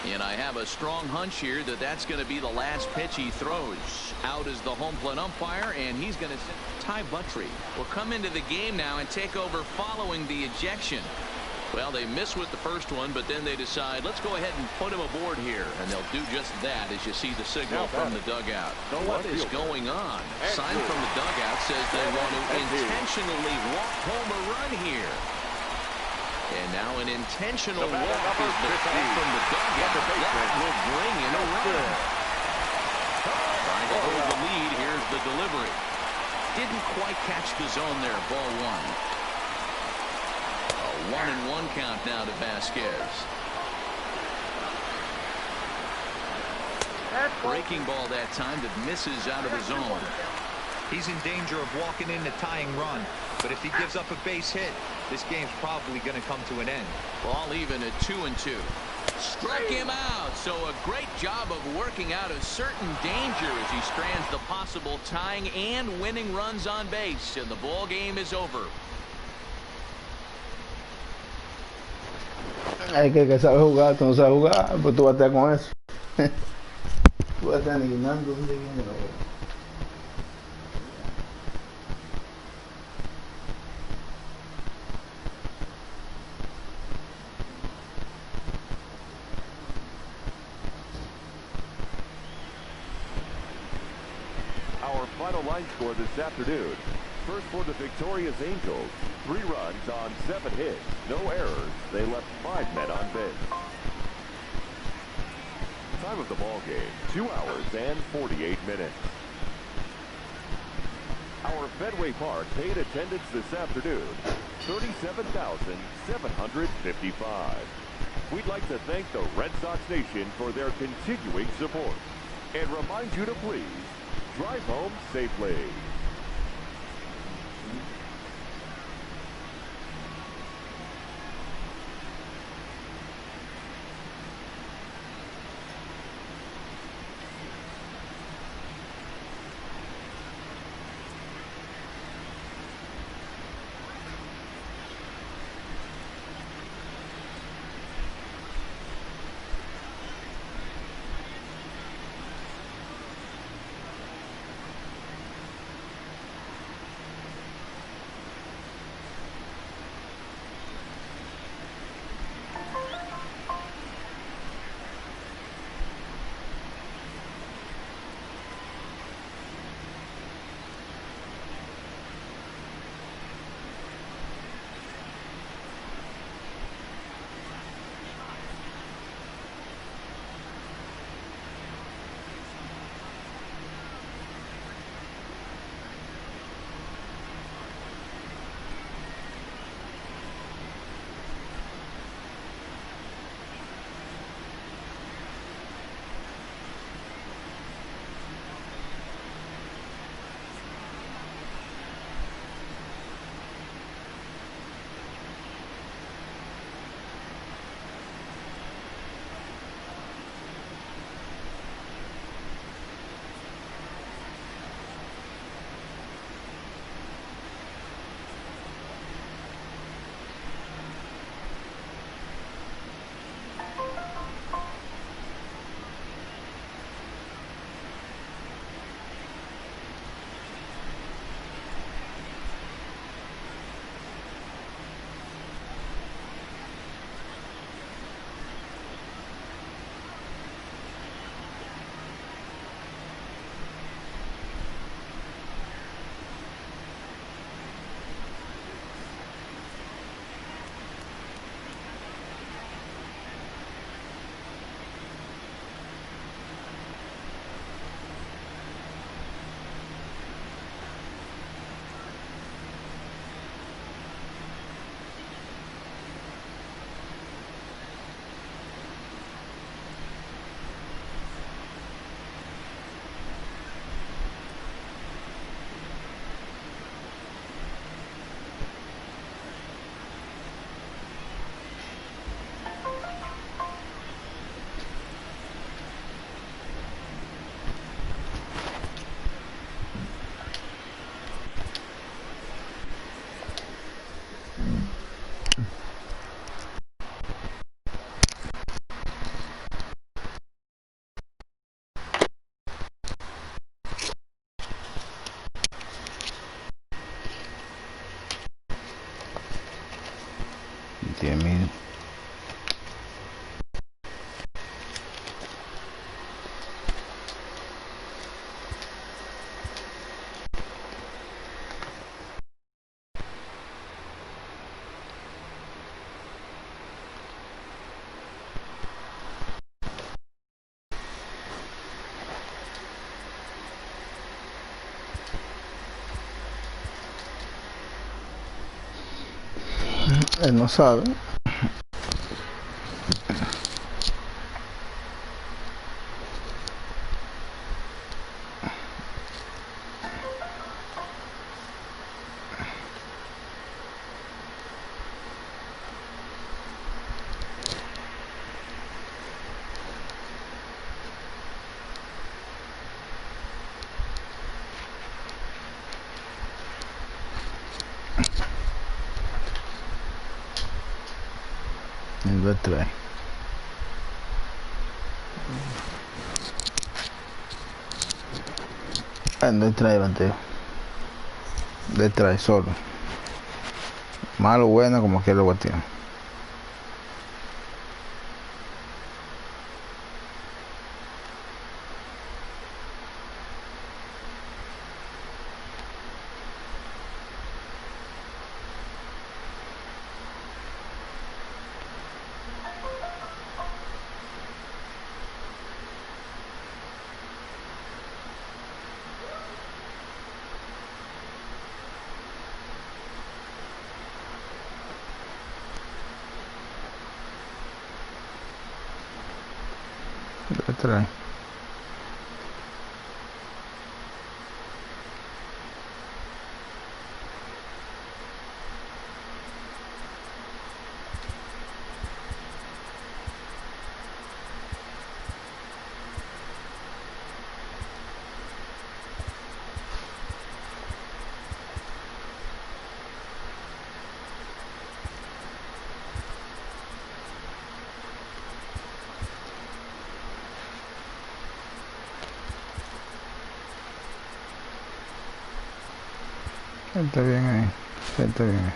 And I have a strong hunch here that that's going to be the last pitch he throws. Out is the home plate umpire, and he's going to sit. Ty Buttry will come into the game now and take over following the ejection. Well, they miss with the first one, but then they decide, let's go ahead and put him aboard here. And they'll do just that as you see the signal from the dugout. What is going on? Sign from the dugout says they want to intentionally walk home a run here. And now an intentional walk is the call from the dugout. That will bring in a run. Trying to hold the lead. Here's the delivery. Didn't quite catch the zone there. Ball 1. 1-1 count now to Vasquez. Breaking ball that time that misses out of the zone. He's in danger of walking in a tying run, but if he gives up a base hit, this game's probably going to come to an end. Ball even at 2-2. Struck him out. So a great job of working out a certain danger as he strands the possible tying and winning runs on base, and the ball game is over. Hay que sabe jugar, tú no sabes jugar, pues tú vas a estar con eso. Tú vas a estar eliminando donde viene la bola. Our final line score this afternoon. First for the victorious Angels, 3 runs on 7 hits, no errors. They left 5 men on base. Time of the ball game, 2 hours and 48 minutes. Our Fenway Park paid attendance this afternoon, 37,755. We'd like to thank the Red Sox Nation for their continuing support and remind you to please drive home safely. 10,000. Él no sabe. El B3. No trae bateo. Le trae solo. Malo, bueno, como quiera lo batea. Le trae. Está bien ahí. Está bien ahí.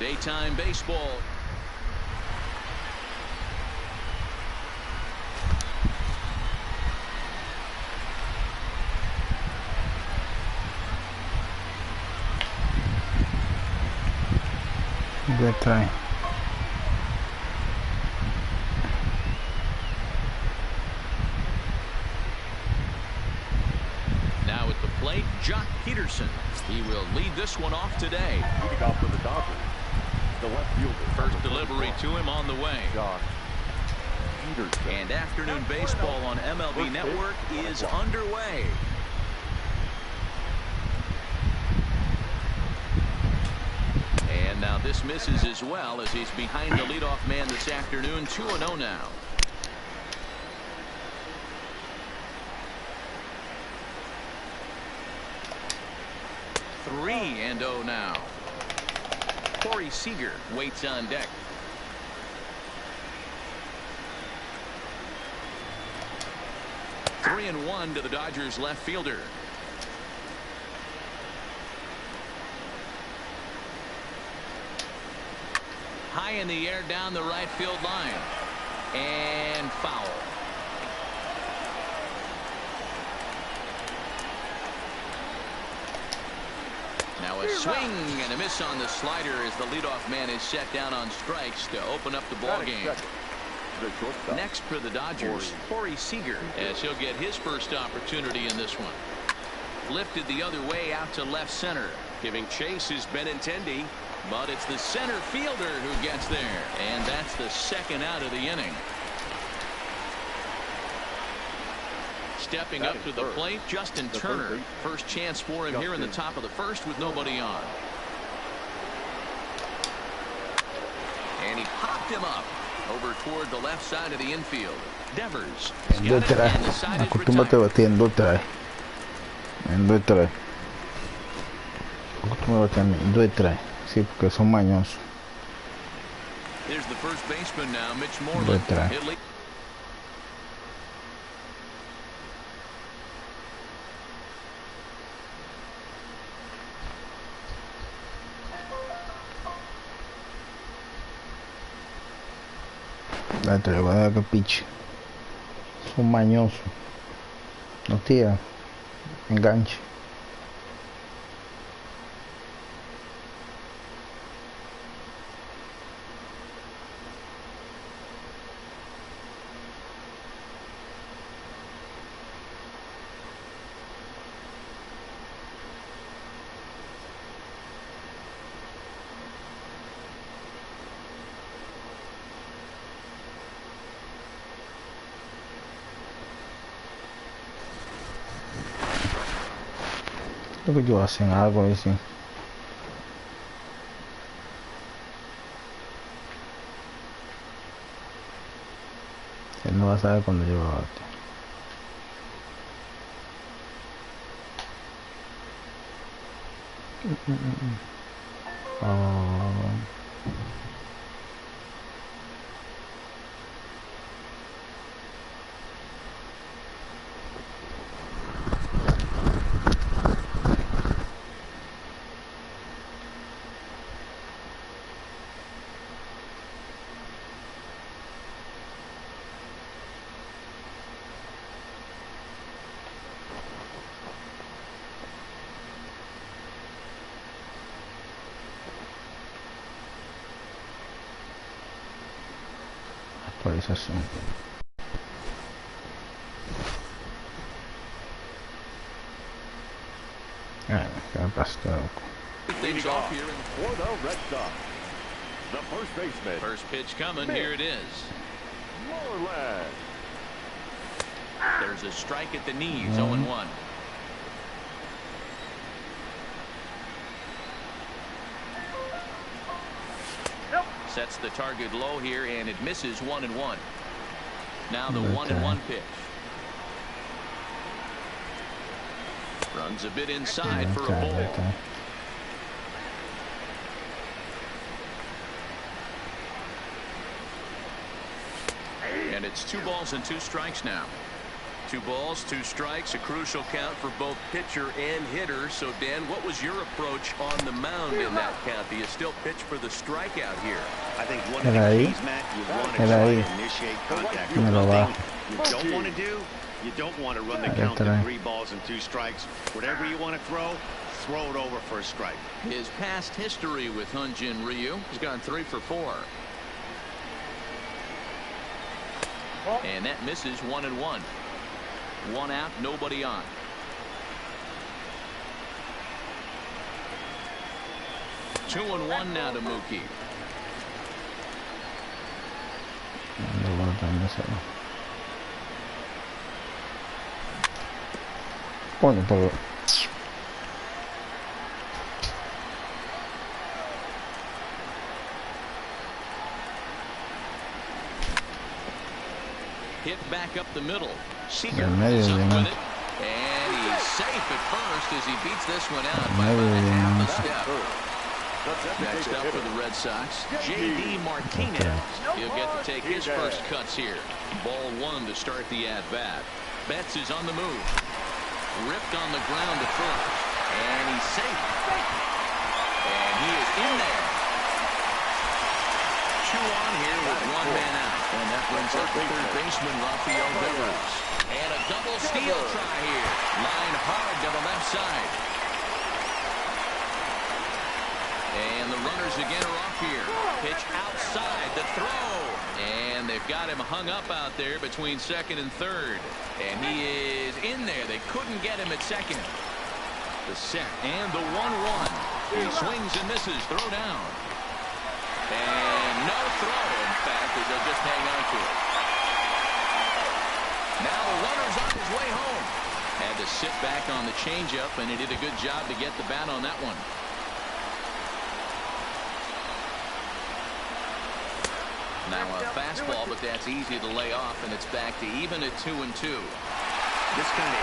Daytime baseball. Le trae. Now at the plate, Jock Peterson. He will lead this one off today. Leading off for the Dodgers, the left fielder. First delivery to him on the way. Jock Peterson. And afternoon baseball on MLB Network is underway. And now this misses as well as he's behind the leadoff man this afternoon. 2-0 now. Three and 0 now. Corey Seager waits on deck. Three and 1 to the Dodgers left fielder. High in the air down the right field line. And foul. Now a swing and a miss on the slider as the leadoff man is set down on strikes to open up the ball game. Next for the Dodgers, Corey Seager, as he'll get his first opportunity in this one. Lifted the other way out to left center. Giving chase is Benintendi, but it's the center fielder who gets there. And that's the second out of the inning. Stepping up to the plate, Justin Turner. First chance for him here in the top of the first with nobody on. And he popped him up over toward the left side of the infield. Devers. Acostúmbrate batiendo 3. En 2-3. Acostúmbrate batiendo 2-3. Sí, porque son mañosos. Here's the first baseman now, Mitch Moreland. Te le voy a dar que piche. Son mañosos. No tira. Enganche. Lo que yo hacen algo así. Él no va a saber cuando yo bate. Actualización. ¿Qué pasa? Things off here for the Red Sox. The first baseman. First pitch coming. Here it is. Moreland. There's a strike at the knees. 0-1. Sets the target low here, and it misses 1-1. Now the 1-1 pitch. Runs a bit inside for a ball. And it's 2 balls and 2 strikes now. 2 balls, 2 strikes, a crucial count for both pitcher and hitter. So, Dan, what was your approach on the mound in that count? Do you still pitch for the strikeout here? I think one of the keys, Matt, you want to try to initiate contact. One thing you don't want to do, you don't want to run the count to 3 balls and 2 strikes. Whatever you want to throw it over for a strike. His past history with Hyun-Jin Ryu has gone 3 for 4. And that misses 1-1. 1 out, nobody on. Two and one now to Mookie. Hit back up the middle. Seager is up with it. And he's safe at first as he beats this one out by about half a step. Next up for the Red Sox, J.D. Martinez. He'll get to take his first cuts here. Ball 1 to start the at-bat. Betts is on the move. Ripped on the ground to first. And he's safe. And he is in there. 2 on here with 1 man out. And that brings up the third baseman, Rafael Devers. And a double steal try here. Line hard to the left side. And the runners again are off here. Pitch outside, the throw. And they've got him hung up out there between second and third. And he is in there. They couldn't get him at second. The set and the 1-1. He swings and misses. Throw down. And no throw, in fact, as they'll just hang on to it. Now the runner's on his way home. Had to sit back on the changeup, and he did a good job to get the bat on that one. Now a fastball, but that's easy to lay off, and it's back to even at 2-2. This kind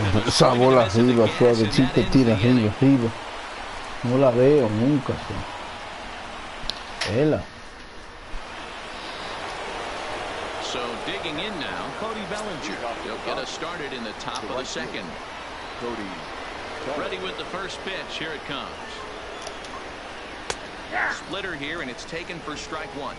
of esa bola arriba, suavecito, tira arriba, arriba. No la veo nunca. Ela. So digging in now, Cody Bellinger. He'll get us started in the top of the second. Ready with the first pitch. Here it comes. Splitter here, and it's taken for strike one.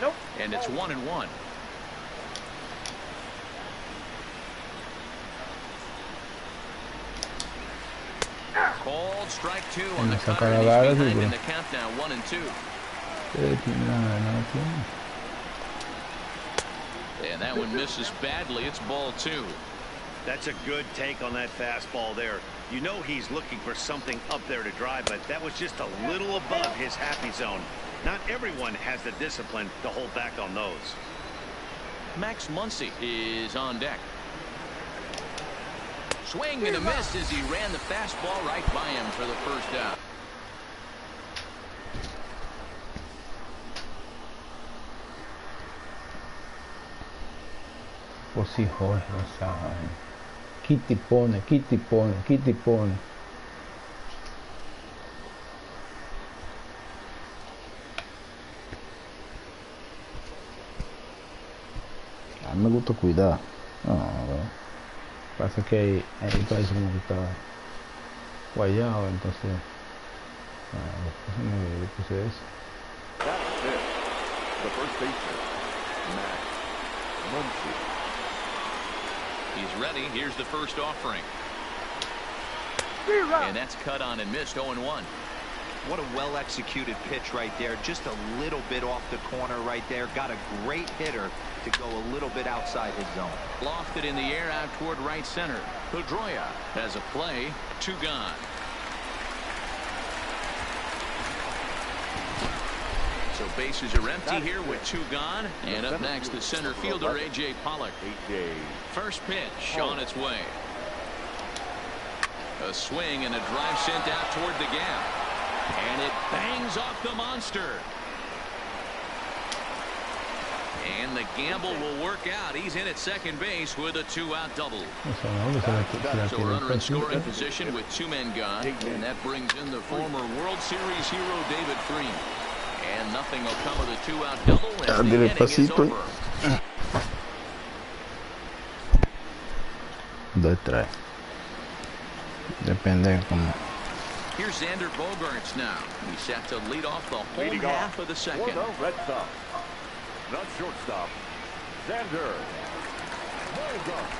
Nope. And it's 1-1. Called strike two on the cutter. He's behind in the count now, 1-2. And that one misses badly. It's ball two. That's a good take on that fastball there. You know he's looking for something up there to drive, but that was just a little above his happy zone. Not everyone has the discipline to hold back on those. Max Muncy is on deck. Swing and a miss as he ran the fastball right by him for the first out. Pues sí, Jorge, o sea, Kitty pone. A mí me gusta cuidar. No, pasa que ahí parece como que está guayado, entonces le puse eso. That's it. The first baseman, Max Muncy. He's ready. Here's the first offering. And that's cut on and missed. 0-1. What a well-executed pitch right there. Just a little bit off the corner right there. Got a great hitter to go a little bit outside his zone. Lofted in the air out toward right center. Pedroia has a play. 2 gone. So bases are empty here with 2 gone. And up next, the center fielder, A.J. Pollock. First pitch on its way. A swing and a drive sent out toward the gap. And it bangs off the monster. And the gamble will work out. He's in at second base with a 2-out double. So runner in scoring position with 2 men gone. And that brings in the former World Series hero David Freeman. And nothing will come of the 2-out double. And the inning is over. Depende como. Here's Xander Bogaerts now. He's set to lead off the home half of the second. For the Red Sox, not shortstop, Xander Bogaerts.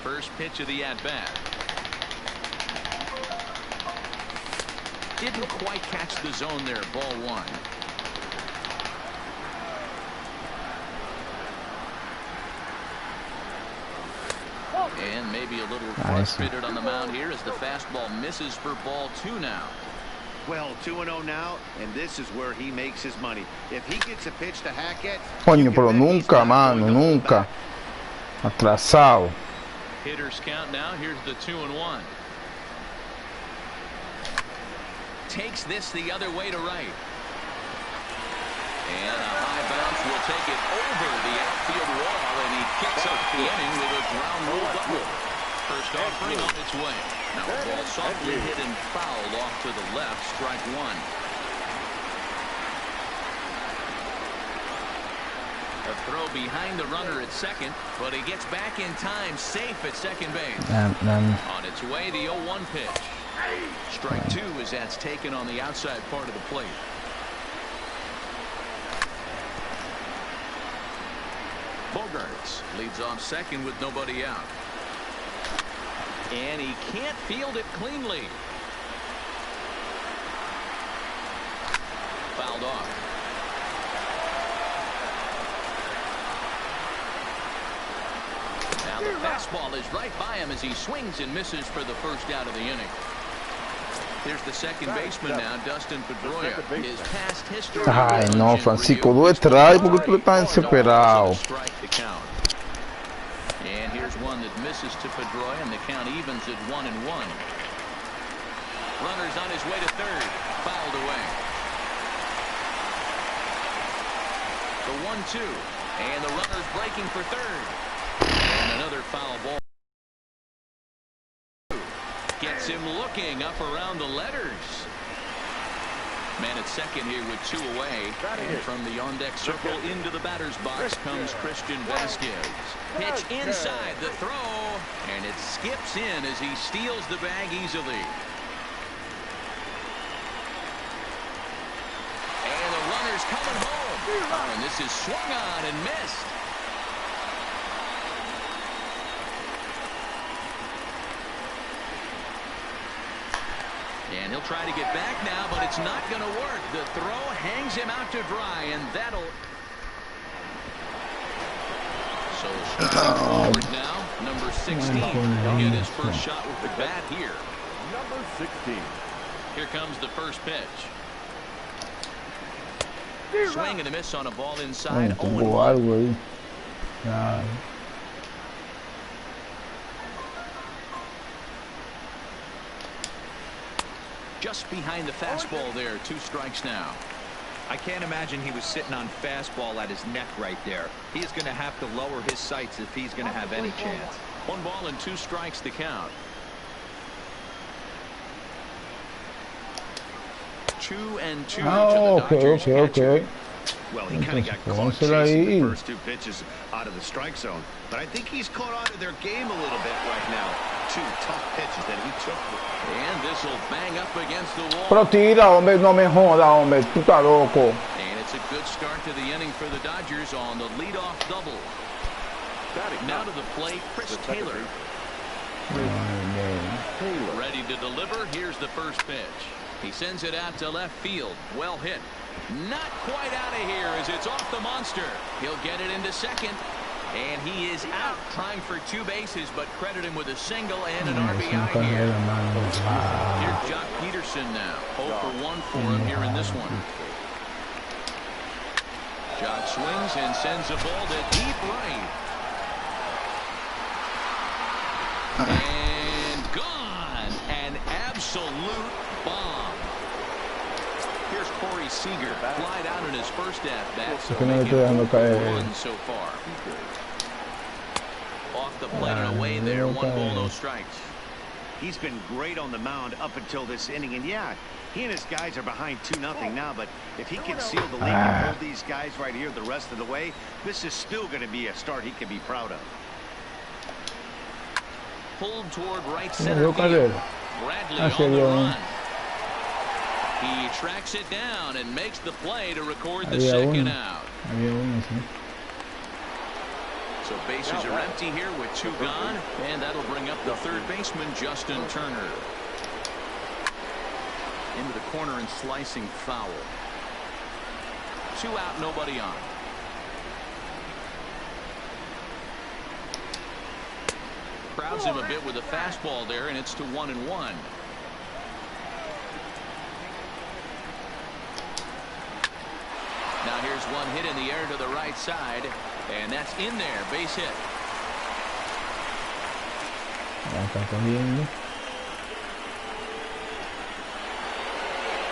First pitch of the at-bat. Didn't quite catch the zone there. Ball 1. And maybe a little frustrated on the mound here as the fastball misses for ball 2 now. Well, 2-0 now, and this is where he makes his money. If he gets a pitch to Hackett, Coño, pero nunca, mano, nunca. Atrasado. Hitters count now. Here's the 2-1. Takes this the other way to right. And a high bounce will take it over the outfield wall, and he kicks up the inning with a ground rule double. First offering on its way. Now a ball softly hit and fouled off to the left. Strike 1. A throw behind the runner at second, but he gets back in time, safe at second base. On its way, the 0-1 pitch. Strike 2 as that's taken on the outside part of the plate. Bogaerts leads off second with nobody out. And he can't field it cleanly. Fouled off. Now the fastball is right by him as he swings and misses for the first out of the inning. Here's the second baseman now, Dustin Pedroia. His past history. Ai, não, Francisco, do atrás, porque tu tá desesperado. And here's one that misses to Pedroia, and the count evens at 1-1. Runner's on his way to third, fouled away. The 1-2, and the runner's breaking for third. And another foul ball. Gets him looking up around the letters. Man at second here with 2 away. And from the on-deck circle into the batter's box comes Christian Vasquez. Pitch inside the throw, and it skips in as he steals the bag easily. And the runner's coming home. Oh, and this is swung on and missed. And he'll try to get back now, but it's not going to work. The throw hangs him out to dry, and that'll... So forward now, number 16 will get his first shot with the bat here. Number 16. Here comes the first pitch. Swing and a miss on a ball inside. 0-1. Just behind the fastball there. 2 strikes now. I can't imagine he was sitting on fastball at his neck right there. He's going to have to lower his sights if he's going to have any chance. 1 ball and 2 strikes to count. 2-2 Oh, to the Dodgers okay. Well, he kind of got caught chasing the first 2 pitches out of the strike zone. But I think he's caught on to their game a little bit right now. 2 tough pitches that he took. And this will bang up against the wall. Pero tira, hombre, no me joda, hombre. Tú estás loco. And it's a good start to the inning for the Dodgers on the leadoff double. Now to the plate, Chris Taylor. Ready to deliver. Here's the first pitch. He sends it out to left field. Well hit. Not quite out of here as it's off the monster. He'll get it into second. And he is out trying for 2 bases, but credit him with a single and an RBI here. Here's Jock Peterson now. 0 for 1 for him here in this one. Jock swings and sends a ball to deep right. And gone. An absolute bomb. Here's Corey Seager. Flied out in his first at-bat, so making 1 so far. Off the plate and away there. 1 ball, no strikes. He's been great on the mound up until this inning. And yeah, he and his guys are behind 2-0 now. But if he can seal the lead and hold these guys right here the rest of the way, this is still going to be a start he can be proud of. Pulled toward right center field. Bradley on the run. He tracks it down and makes the play to record the second out. So bases are empty here with 2 gone, and that'll bring up the third baseman, Justin Turner. Into the corner and slicing foul. 2 out, nobody on. Crowds him a bit with a fastball there, and it's to 1-1. Now here's one hit in the air to the right side, and that's in there. Base hit.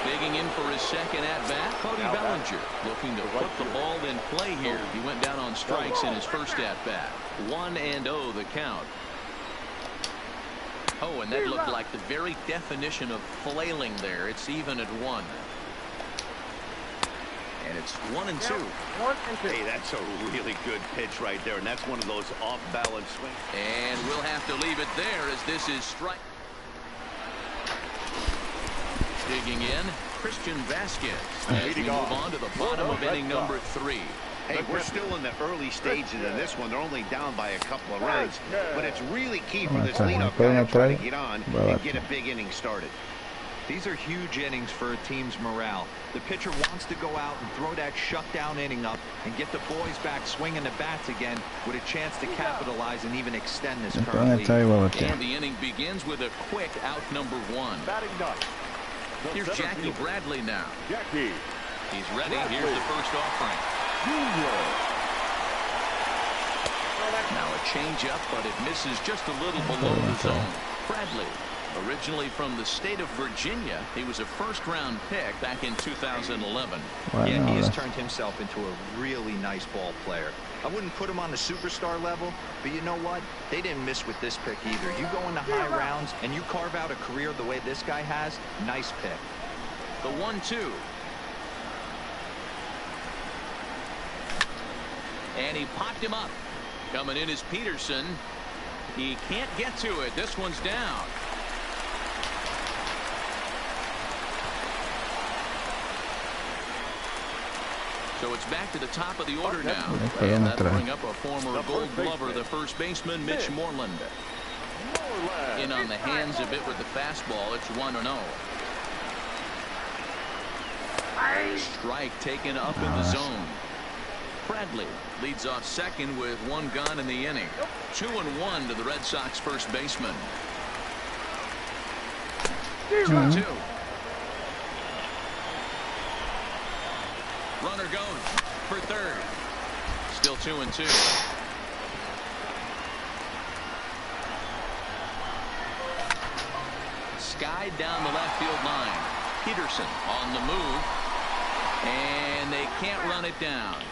Digging in for his second at-bat, Cody Bellinger, looking to put the ball in play here. He went down on strikes in his first at-bat. 1-0 the count. Oh, and that looked like the very definition of flailing there. It's even at 1. And it's 1-2. Hey, that's a really good pitch right there, and that's one of those off-balance swings. And we'll have to leave it there as this is strike. Digging in, Christian Vasquez as we move on to the bottom of inning number 3. Hey, we're still in the early stages of this one. They're only down by a couple of runs, but it's really key for this leadoff guy to try to get on and get a big inning started. These are huge innings for a team's morale. The pitcher wants to go out and throw that shutdown inning up and get the boys back swinging the bats again with a chance to capitalize and even extend this current lead. And the inning begins with a quick out number 1. Batting ninth. Here's Jackie Bradley now. Jackie. He's ready. Here's the first offering. Now a changeup, but it misses just a little below the zone. Bradley, originally from the state of Virginia, he was a first-round pick back in 2011. Yeah, he has turned himself into a really nice ball player. I wouldn't put him on the superstar level, but you know what? They didn't miss with this pick either. You go into high rounds and you carve out a career the way this guy has, nice pick. The 1-2. And he popped him up. Coming in is Peterson. He can't get to it. This one's down. So it's back to the top of the order now. And that'll bring up a former Gold Glover, the first baseman, Mitch Moreland. In on the hands a bit with the fastball. It's 1-0. Strike taken up in the zone. Bradley leads off second with 1 gone in the inning. 2-1 to the Red Sox first baseman. 2-2. Runner goes for third. Still 2-2. Skied down the left field line. Peterson on the move. And they can't run it down.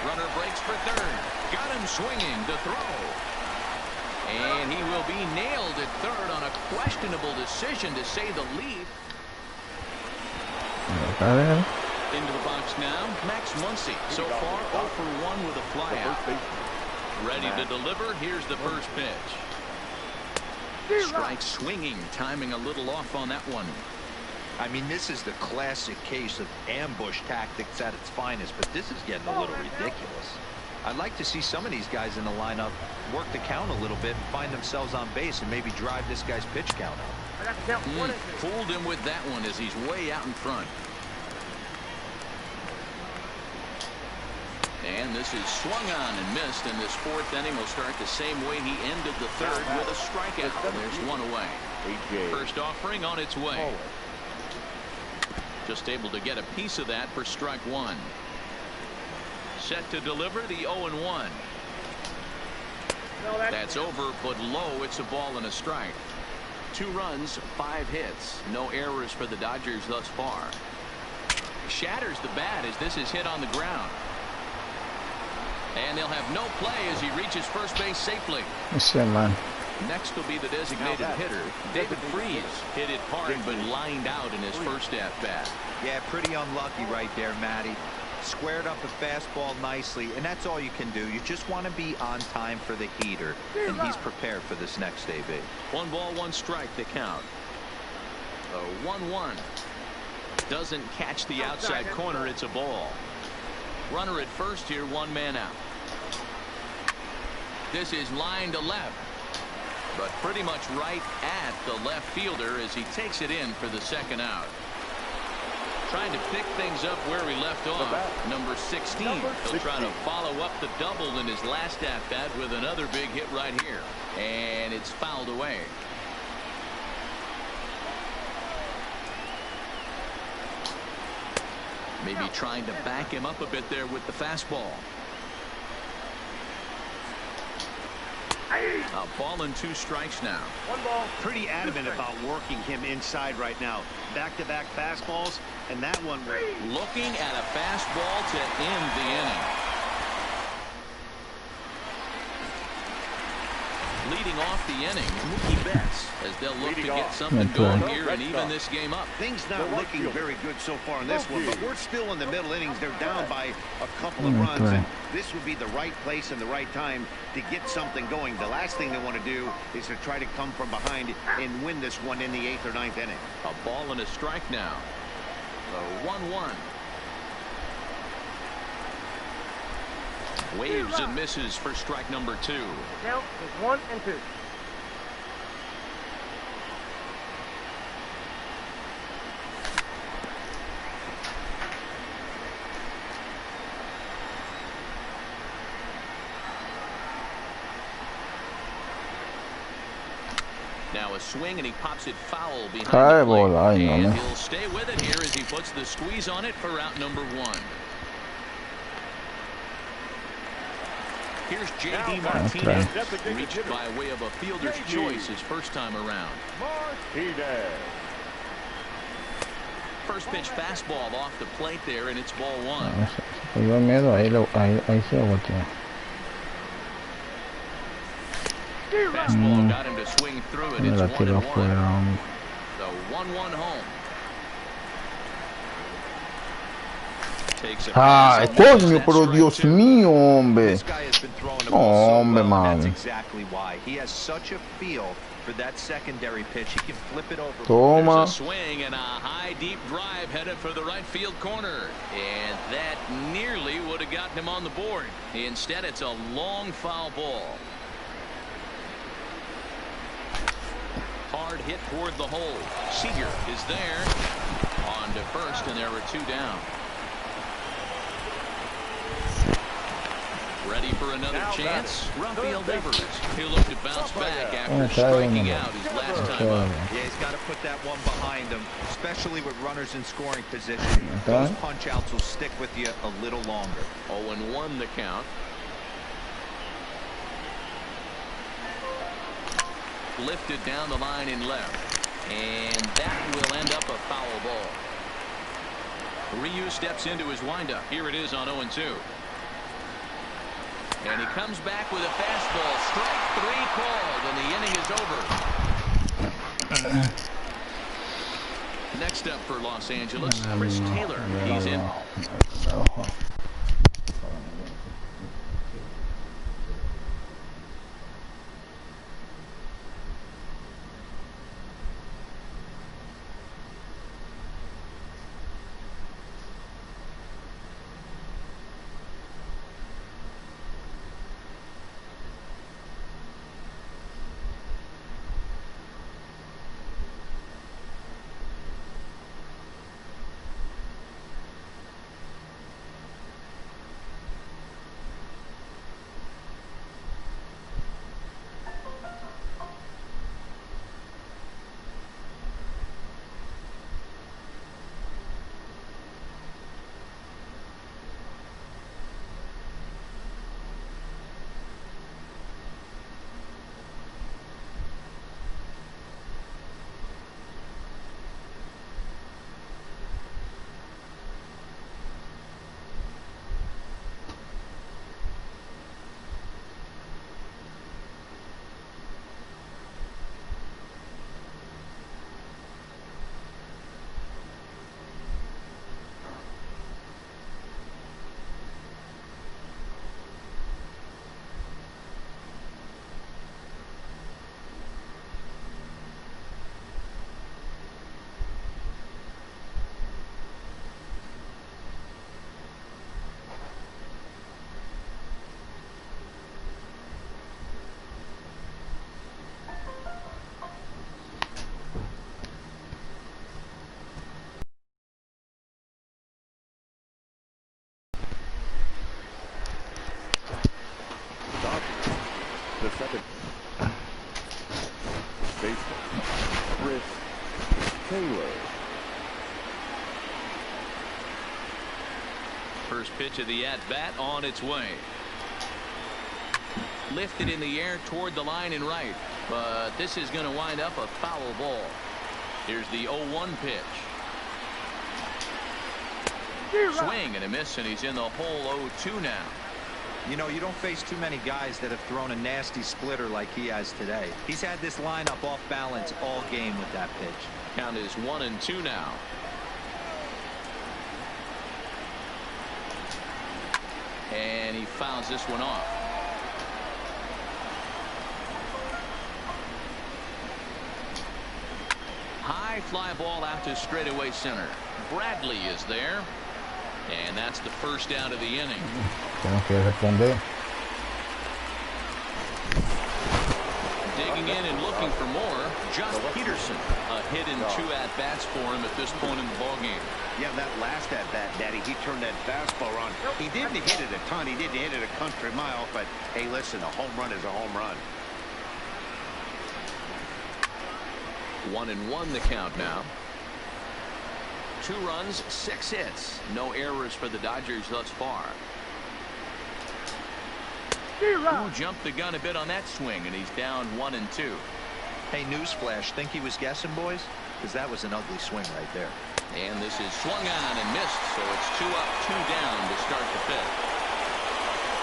Runner breaks for third. Got him swinging to throw. And he will be nailed at third on a questionable decision, to say the least. Into the box now, Max Muncy. So far, 0 for 1 with a flyout. Ready to deliver. Here's the first pitch. Strike swinging, timing a little off on that one. I mean, this is the classic case of ambush tactics at its finest, but this is getting a little ridiculous. I'd like to see some of these guys in the lineup work the count a little bit and find themselves on base and maybe drive this guy's pitch count up. Fooled him with that one as he's way out in front. And this is swung on and missed, and this 4th inning will start the same way he ended the 3rd, with a strikeout. There's 1 away. First offering on its way. Just able to get a piece of that for strike 1. Set to deliver the 0-1. That's over, but low. It's a ball and a strike. 2 runs, 5 hits. No errors for the Dodgers thus far. Shatters the bat as this is hit on the ground. And they'll have no play as he reaches first base safely. Next will be the designated hitter, David Freese. Hit it hard but lined out in his first at-bat. Yeah, pretty unlucky right there, Matty. Squared up a fastball nicely, and that's all you can do. You just want to be on time for the heater, and he's prepared for this next AB. 1 ball, 1 strike to count. A 1-1. Doesn't catch the outside corner. It's a ball. Runner at first here, 1 man out. This is line to left, but pretty much right at the left fielder as he takes it in for the 2nd out. Trying to pick things up where we left off. Number 16. He'll try to follow up the double in his last at-bat with another big hit right here. And it's fouled away. Maybe trying to back him up a bit there with the fastball. A ball and 2 strikes now. 1 ball. Pretty adamant about working him inside right now. Back-to-back fastballs, and that one looking at a fastball to end the inning. Leading off the inning, Mookie Betts, as they'll look to get something going here and even this game up. Things not looking very good so far in this one, but we're still in the middle innings. They're down by a couple of runs, and this would be the right place and the right time to get something going. The last thing they want to do is to try to come from behind and win this one in the 8th or 9th inning. A ball and a strike now. A 1-1. Waves and misses for strike number 2. Count is 1 and 2. Now a swing, and he pops it foul behind Cae the plate. bola. Ay, no, And no. he'll stay with it here as he puts the squeeze on it for out number 1. Here's J.D. Martinez, reached by way of a fielder's choice his first time around. First pitch fastball off the plate there, and it's ball 1. Se dio miedo, ahí se lo boteó. Fastball got him to swing through it. It's 1-1. So 1-1 home. Ay, coño, pero Dios mío, hombre. This guy has been throwing the ball so Hombre, well, and man. that's exactly why. He has such a feel for that secondary pitch. He can flip it over. Toma. There's a swing and a high, deep drive headed for the right field corner. And that nearly would have gotten him on the board. Instead, it's a long foul ball. Hard hit toward the hole. Seager is there. On to first, and there are 2 down. Ready for another chance? Rafael Devers. He'll look to bounce back after striking out his last time up. Yeah, he's got to put that one behind him, especially with runners in scoring position. Those punch-outs will stick with you a little longer. 0-1 the count. Lifted down the line in left. And that will end up a foul ball. Ryu steps into his windup. Here it is on 0-2. And he comes back with a fastball. Strike 3 called, and the inning is over. Next up for Los Angeles, Chris Taylor. He's in. The second baseman, Chris Taylor. First pitch of the at-bat on its way. Lifted in the air toward the line and right. But this is going to wind up a foul ball. Here's the 0-1 pitch. Swing and a miss, and he's in the hole 0-2 now. You know, you don't face too many guys that have thrown a nasty splitter like he has today. He's had this lineup off balance all game with that pitch. Count is 1-2 now. And he fouls this one off. High fly ball out to straightaway center. Bradley is there. And that's the first out of the inning. Tengo que responder. Digging in and looking for more, Josh Peterson. A hit in 2 at-bats for him at this point in the ballgame. Yeah, that last at-bat, Daddy, he turned that fastball on. He didn't hit it a ton. He didn't hit it a country mile. But, hey, listen, a home run is a home run. 1-1 the count now. 2 runs, 6 hits. No errors for the Dodgers thus far. Ooh, jumped the gun a bit on that swing, and he's down 1-2. Hey, newsflash, think he was guessing, boys? Because that was an ugly swing right there. And this is swung on and missed, so it's 2 up, 2 down to start the 5th.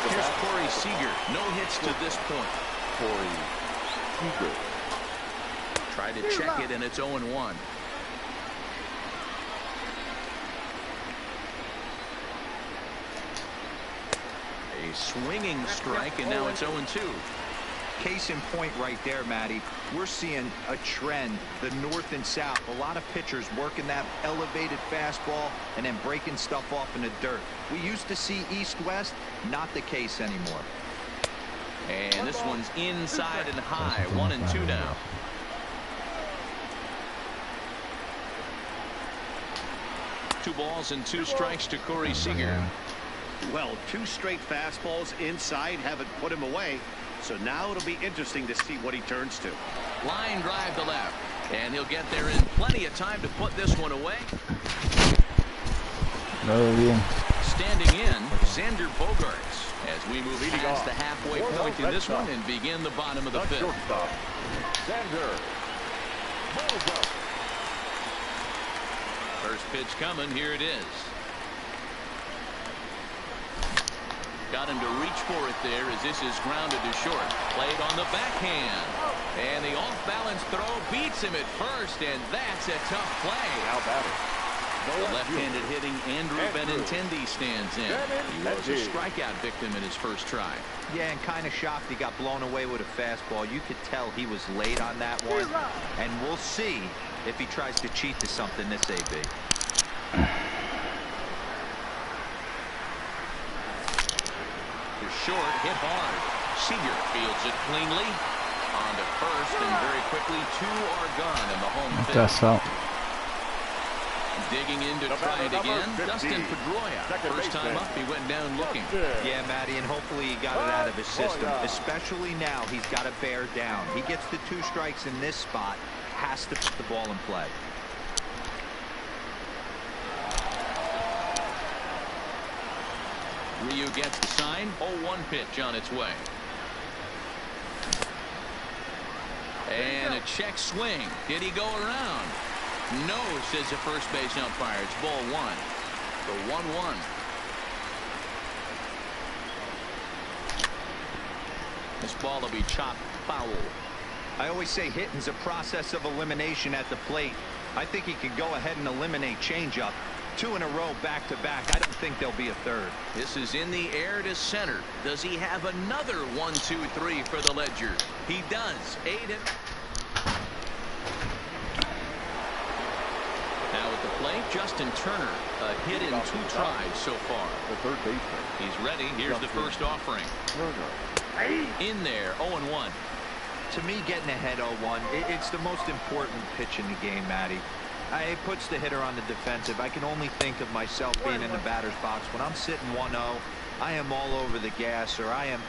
Here's Corey Seager. No hits to this point. Corey Seager. Try to check it, and it's 0-1. A swinging strike, and now it's 0-2. Case in point right there, Matty. We're seeing a trend, the north and south. A lot of pitchers working that elevated fastball and then breaking stuff off in the dirt. We used to see east-west, not the case anymore. And this one's inside and high, 1-2 now. Two balls and 2 strikes to Corey Seager. Well, 2 straight fastballs inside haven't put him away. So now it'll be interesting to see what he turns to. Line drive to left, and he'll get there in plenty of time to put this one away. Standing in, Xander Bogaerts, as we move past the halfway point in this one and begin the bottom of the 5th. Shortstop, Xander Bogaerts. First pitch coming, here it is. Got him to reach for it there as this is grounded to short. Played on the backhand. And the off-balance throw beats him at first, and that's a tough play. How about it? The left-handed hitting Andrew Benintendi stands in. He was a strikeout victim in his first try. Yeah, and kind of shocked he got blown away with a fastball. You could tell he was late on that one. And we'll see if he tries to cheat to something this AB. Short, hit hard. Seager fields it cleanly. On to first, and very quickly 2 are gone in the home 5th. Digging in to try it again, Dustin Pedroia. First time up, he went down looking. Yeah, Matty, and hopefully he got it out of his system. Especially now, he's got to bear down. He gets the 2 strikes in this spot, has to put the ball in play. Ryu gets the sign. 0-1 pitch on its way. And a check swing. Did he go around? No, says the first base umpire. It's ball 1. The 1-1. This ball will be chopped foul. I always say hitting's a process of elimination at the plate. I think he can go ahead and eliminate changeup. 2 in a row back-to-back. I don't think there'll be a third. This is in the air to center. Does he have another 1-2-3 for the Ledger? He does. 8 hit. Now at the plate, Justin Turner. A hit in 2 tries so far. The third baseman. He's ready. Here's the first offering. In there, 0-1. To me, getting ahead 0-1, it's the most important pitch in the game, Matty. It puts the hitter on the defensive. I can only think of myself being in the batter's box. When I'm sitting 1-0, I am all over the gas, or I am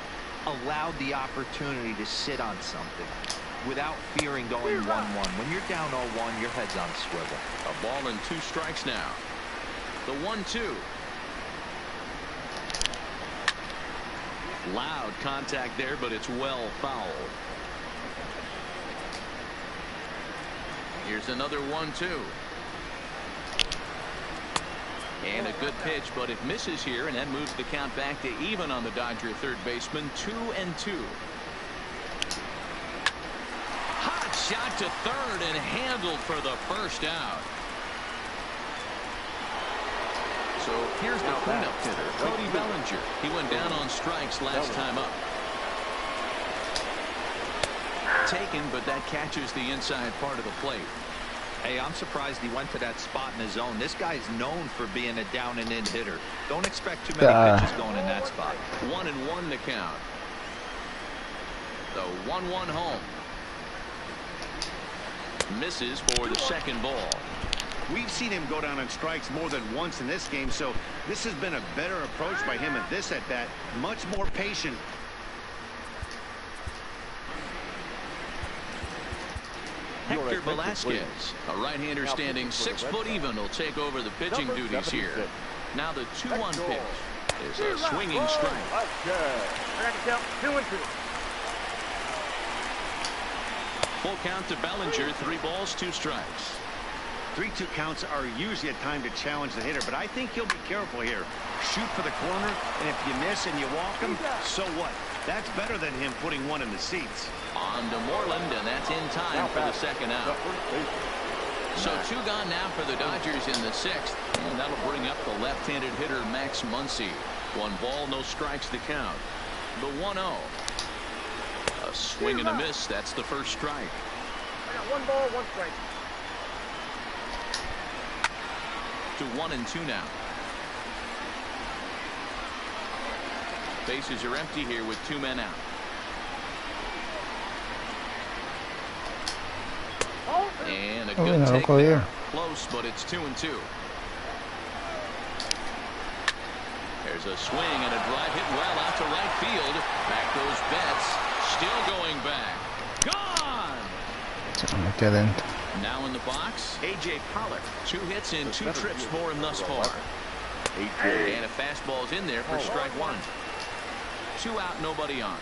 allowed the opportunity to sit on something without fearing going 1-1. When you're down 0-1, your head's on a swivel. A ball and 2 strikes now. The 1-2. Loud contact there, but it's well fouled. Here's another 1-2. And a good pitch, but it misses here, and that moves the count back to even on the Dodger third baseman. 2-2. Hot shot to third and handled for the first out. So here's the cleanup hitter, Cody Bellinger. He went down on strikes last time up. Taken, but that catches the inside part of the plate. Hey, I'm surprised he went to that spot in his zone. This guy's known for being a down and in hitter. Don't expect too many pitches going in that spot. 1-1 the count. The 1-1 home. Misses for the second ball. We've seen him go down on strikes more than once in this game, so this has been a better approach by him at this at-bat. Much more patient. Hector Velasquez, a right-hander standing 6 foot even, will take over the pitching duties here. Now the 2-1 pitch is a swinging strike. I got to count 2-2. Full count to Bellinger, 3 balls, 2 strikes. 3-2 counts are usually a time to challenge the hitter, but I think he'll be careful here. Shoot for the corner, and if you miss and you walk him, so what? That's better than him putting one in the seats. On to Moreland, and that's in time for the second out. So 2 gone now for the Dodgers in the 6th, and that'll bring up the left-handed hitter Max Muncy. 1 ball, no strikes to count. The 1-0. A swing and a miss. That's the first strike. I got 1 ball, 1 strike. To 1-2 now. Bases are empty here with 2 men out. And a good take there. Close, but it's 2-2. There's a swing and a drive hit well out to right field. Back goes Betts. Still going back. Gone! Now in the box, A.J. Pollock. 2 hits in 2 trips for him thus far. And a fastball's in there for strike 1. 2 out, nobody on.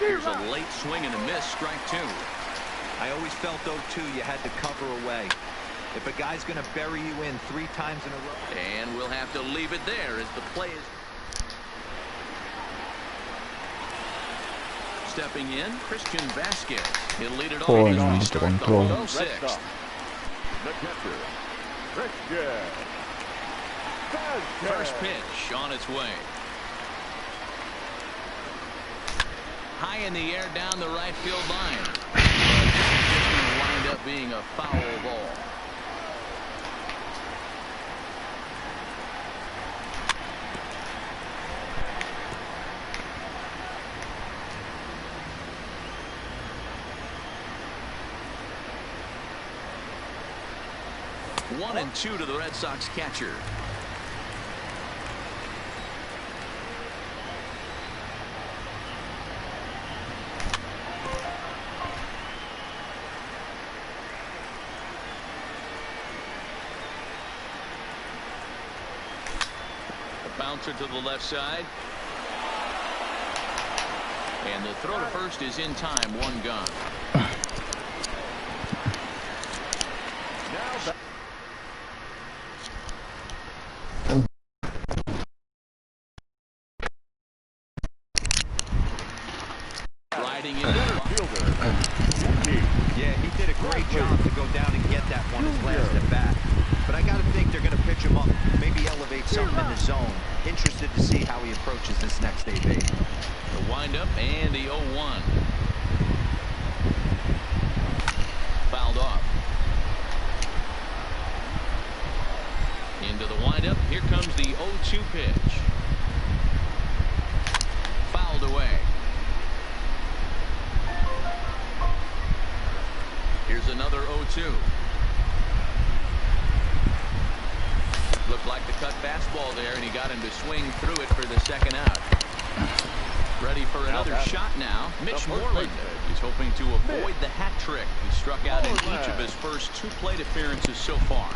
Here's a late swing and a miss, strike 2. I always felt, though, too, you had to cover away. If a guy's going to bury you in 3 times in a row. And we'll have to leave it there as the play is. Stepping in, Christian Vasquez. He'll lead it off as we start the home 6th. The catcher, Christian Vasquez. First pitch on its way. High in the air down the right field line. But it's going to wind up being a foul ball. One and 2 to the Red Sox catcher. The bouncer to the left side. And the throw to first is in time. 1 gone. Yeah, he did a great job to go down and get that one his last at bat. But I got to think they're going to pitch him up, maybe elevate something in the zone. Interested to see how he approaches this next AB. The windup and the 0-1. Fouled off. Into the windup. Here comes the 0-2 pitch. Fouled away. Here's another 0-2. Looked like the cut fastball there, and he got him to swing through it for the second out. Ready for another shot now. Mitch Moreland. He's hoping to avoid the hat trick. He struck out in each of his first 2 plate appearances so far.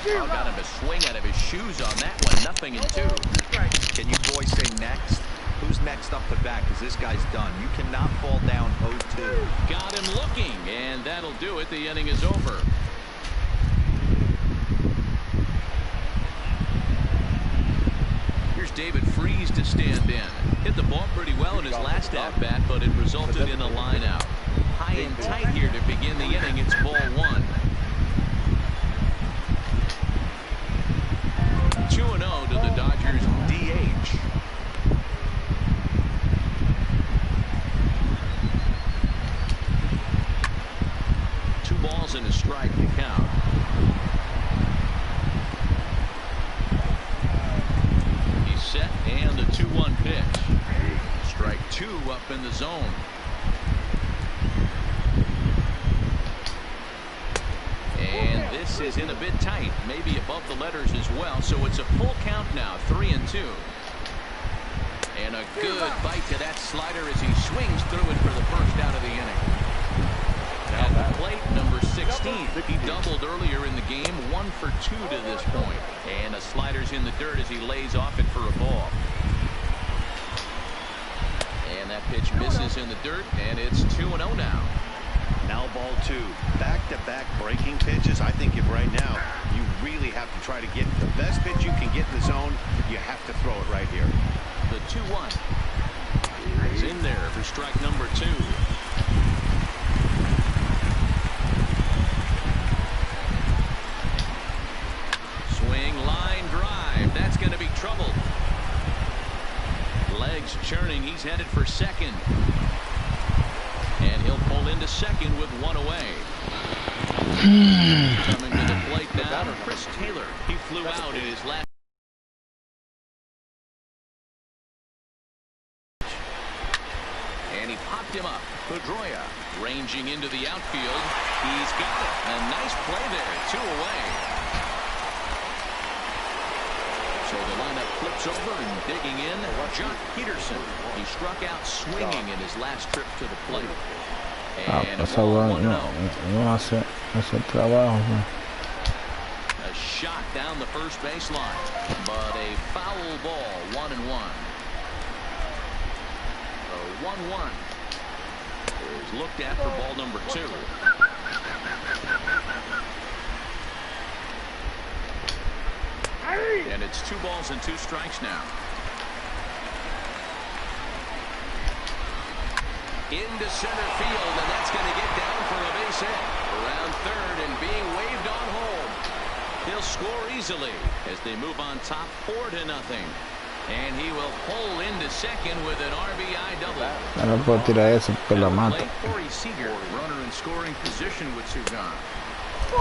Oh, got him to swing out of his shoes on that one. 0-2. Can you boys say next? Who's next up to bat? Because this guy's done. You cannot fall down 0-2. Got him looking, and that'll do it. The inning is over. Here's David Freese to stand in. Hit the ball pretty well in his last at-bat, but it resulted in a line out. High and tight here to begin the inning. It's ball 1. 2-0 to the Dodgers DH. Two balls and a strike to count. He's set, and the 2-1 pitch. Strike 2 up in the zone. And this is in a bit tight, maybe above the letters as well, so it's a full count now, 3-2. And a good bite to that slider as he swings through it for the first out of the inning. At the plate, number 16. He doubled earlier in the game, 1 for 2 to this point. And a slider's in the dirt as he lays off it for a ball. And that pitch misses in the dirt, and it's 2-0 now. Now ball 2. Back-to-back breaking pitches. I think if right now you really have to try to get the best pitch you can get in the zone, you have to throw it right here. The 2-1 is in there for strike number 2. Swing, line drive. That's going to be trouble. Legs churning. He's headed for second. And he'll pull into second with 1 away. Coming to the plate now, Chris Taylor. He flew out in his last. And he popped him up. Pedroia ranging into the outfield. He's got it. A nice play there. 2 away. So the lineup flips over and digging in. Jock Peterson. He struck out swinging in his last trip to the plate. And a shot down the first baseline. But a foul ball. 1-1. 1-1 is looked at for ball number 2. And it's 2 balls and 2 strikes now. Into center field, and that's going to get down for a base hit. Around third and being waved on home. He'll score easily as they move on top 4-0. And he will pull into second with an RBI double. No puedo tirar eso porque la mato. Corey Seager, runner in scoring position with 2 gone.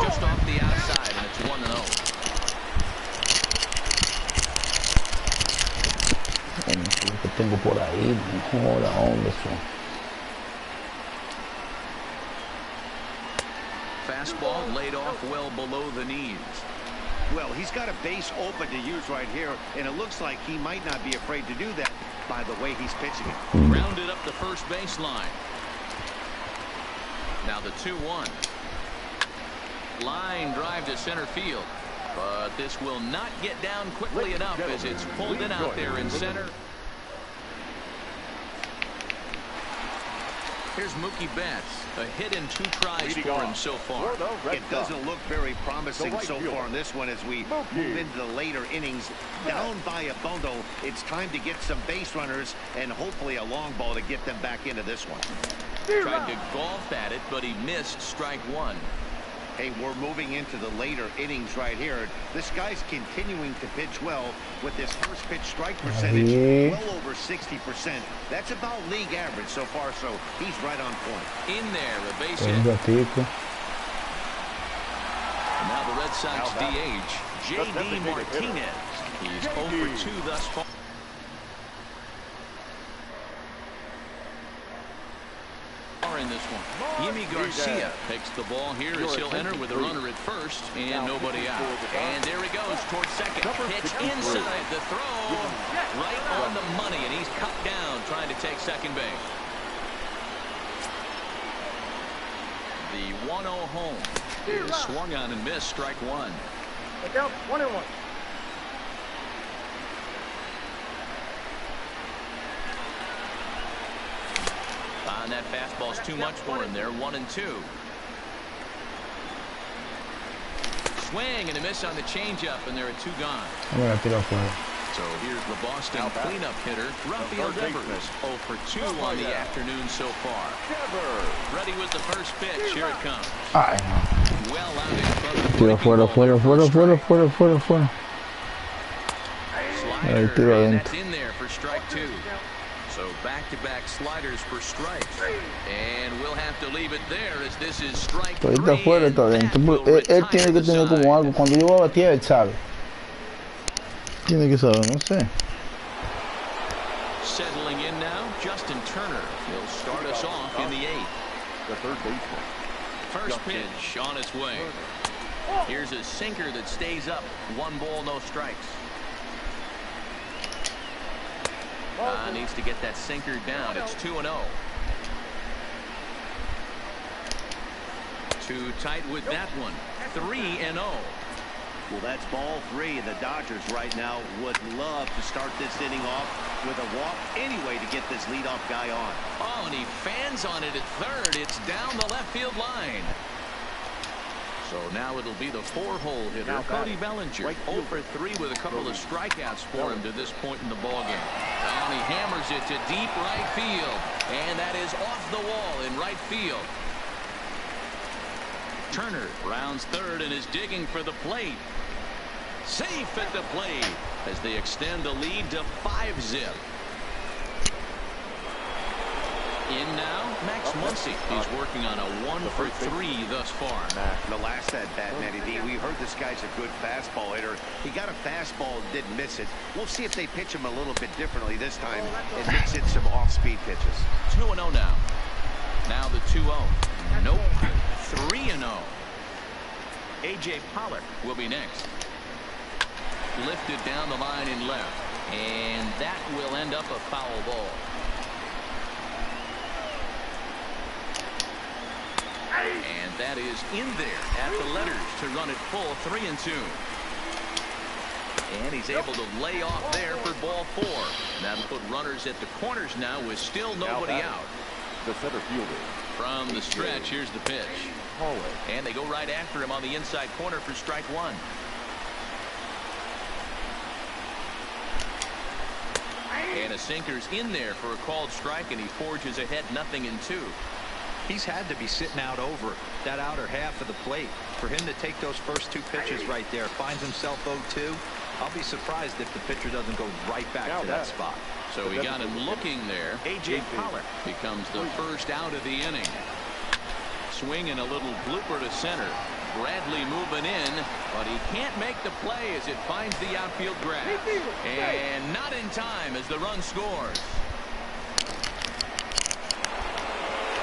Just off the outside, and it's 1-0. Lo que tengo por ahí, joda, hombre, eso. Fastball laid off well below the knees. Well, he's got a base open to use right here, and it looks like he might not be afraid to do that by the way he's pitching it. Rounded up the first baseline. Now the 2-1. Line drive to center field. But this will not get down quickly enough as it's pulled in out there in center. Here's Mookie Betts. A hit and 2 tries for him so far. It doesn't look very promising so far in this one as we move into the later innings. Down by a bundle, it's time to get some base runners and hopefully a long ball to get them back into this one. Tried to golf at it, but he missed strike 1. Hey, we're moving into the later innings right here. This guy's continuing to pitch well with his first pitch strike percentage well over 60%. That's about league average so far, so he's right on point. In there, a base hit. Now the Red Sox DH, J.D. Martinez. He's 0 for 2 thus far. In this one, Yimi Garcia takes the ball here as he'll enter with a runner at first and nobody out. And there he goes towards second. Pitch inside the throw, right on the money, and he's cut down trying to take second base. The 1-0 home is swung on and missed. Strike 1. Down 1-1. And that fastball's too much for him there. 1-2. Swing and a miss on the changeup, and there are 2 gone. So here's the Boston cleanup hitter, Rafael Devers. 0 for 2 on the afternoon so far. Ready with the first pitch. Here it comes. Well out in front of the fuera. Slider, and that's in there for strike 2. So back-to-back sliders for strikes. And we'll have to leave it there as this is strike 3. Está fuera, está dentro. Él tiene que tener como algo. Cuando yo voy a batear, él sabe. Tiene que saber, no sé. Settling in now, Justin Turner. He'll start us off in the 8th. The third baseman. First pitch on its way. Here's a sinker that stays up. 1 ball, no strikes. Needs to get that sinker down. It's 2-0. Too tight with that one. 3-0. Well, that's ball 3, and the Dodgers right now would love to start this inning off with a walk anyway to get this leadoff guy on. Oh, and he fans on it at third. It's down the left field line. So now it'll be the 4-hole hitter, Cody Bellinger. 0 for 3 with a couple of strikeouts for him to this point in the ballgame. And he hammers it to deep right field. And that is off the wall in right field. Turner rounds third and is digging for the plate. Safe at the plate as they extend the lead to 5-zip. In now, Max Muncy. He's working on a 1 for 3 thus far. The last at bat, Matty D, we heard this guy's a good fastball hitter. He got a fastball and didn't miss it. We'll see if they pitch him a little bit differently this time and mix in some off-speed pitches. 2-0 now. Now the 2-0. Nope. 3-0. A.J. Pollock will be next. Lifted down the line in left. And that will end up a foul ball. And that is in there at the letters to run it full 3-2. And he's able to lay off there for ball 4. That'll put runners at the corners now with still nobody out. The center fielder. From the stretch, here's the pitch. And they go right after him on the inside corner for strike 1. And a sinker's in there for a called strike, and he forges ahead 0-2. He's had to be sitting out over that outer half of the plate. For him to take those first 2 pitches right there, finds himself 0-2. I'll be surprised if the pitcher doesn't go right back to that spot. So we got him looking there. A.J. Pollock becomes the first out of the inning. Swinging a little blooper to center. Bradley moving in, but he can't make the play as it finds the outfield grass. And not in time as the run scores.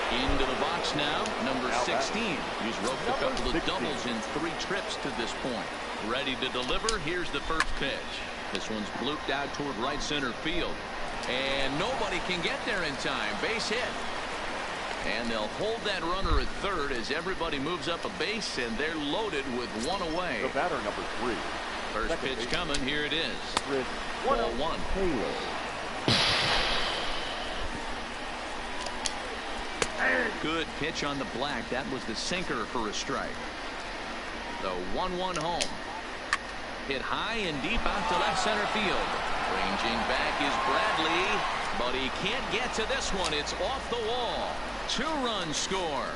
Into the box now, number 16. He's roped a couple of doubles in 3 trips to this point. Ready to deliver. Here's the first pitch. This one's blooped out toward right center field. And nobody can get there in time. Base hit. And they'll hold that runner at third as everybody moves up a base, and they're loaded with 1 away. The batter, number 3. First pitch coming. Here it is. Ball 1. Good pitch on the black. That was the sinker for a strike. The 1-1 home. Hit high and deep out to left center field. Ranging back is Bradley, but he can't get to this one. It's off the wall. 2-run score.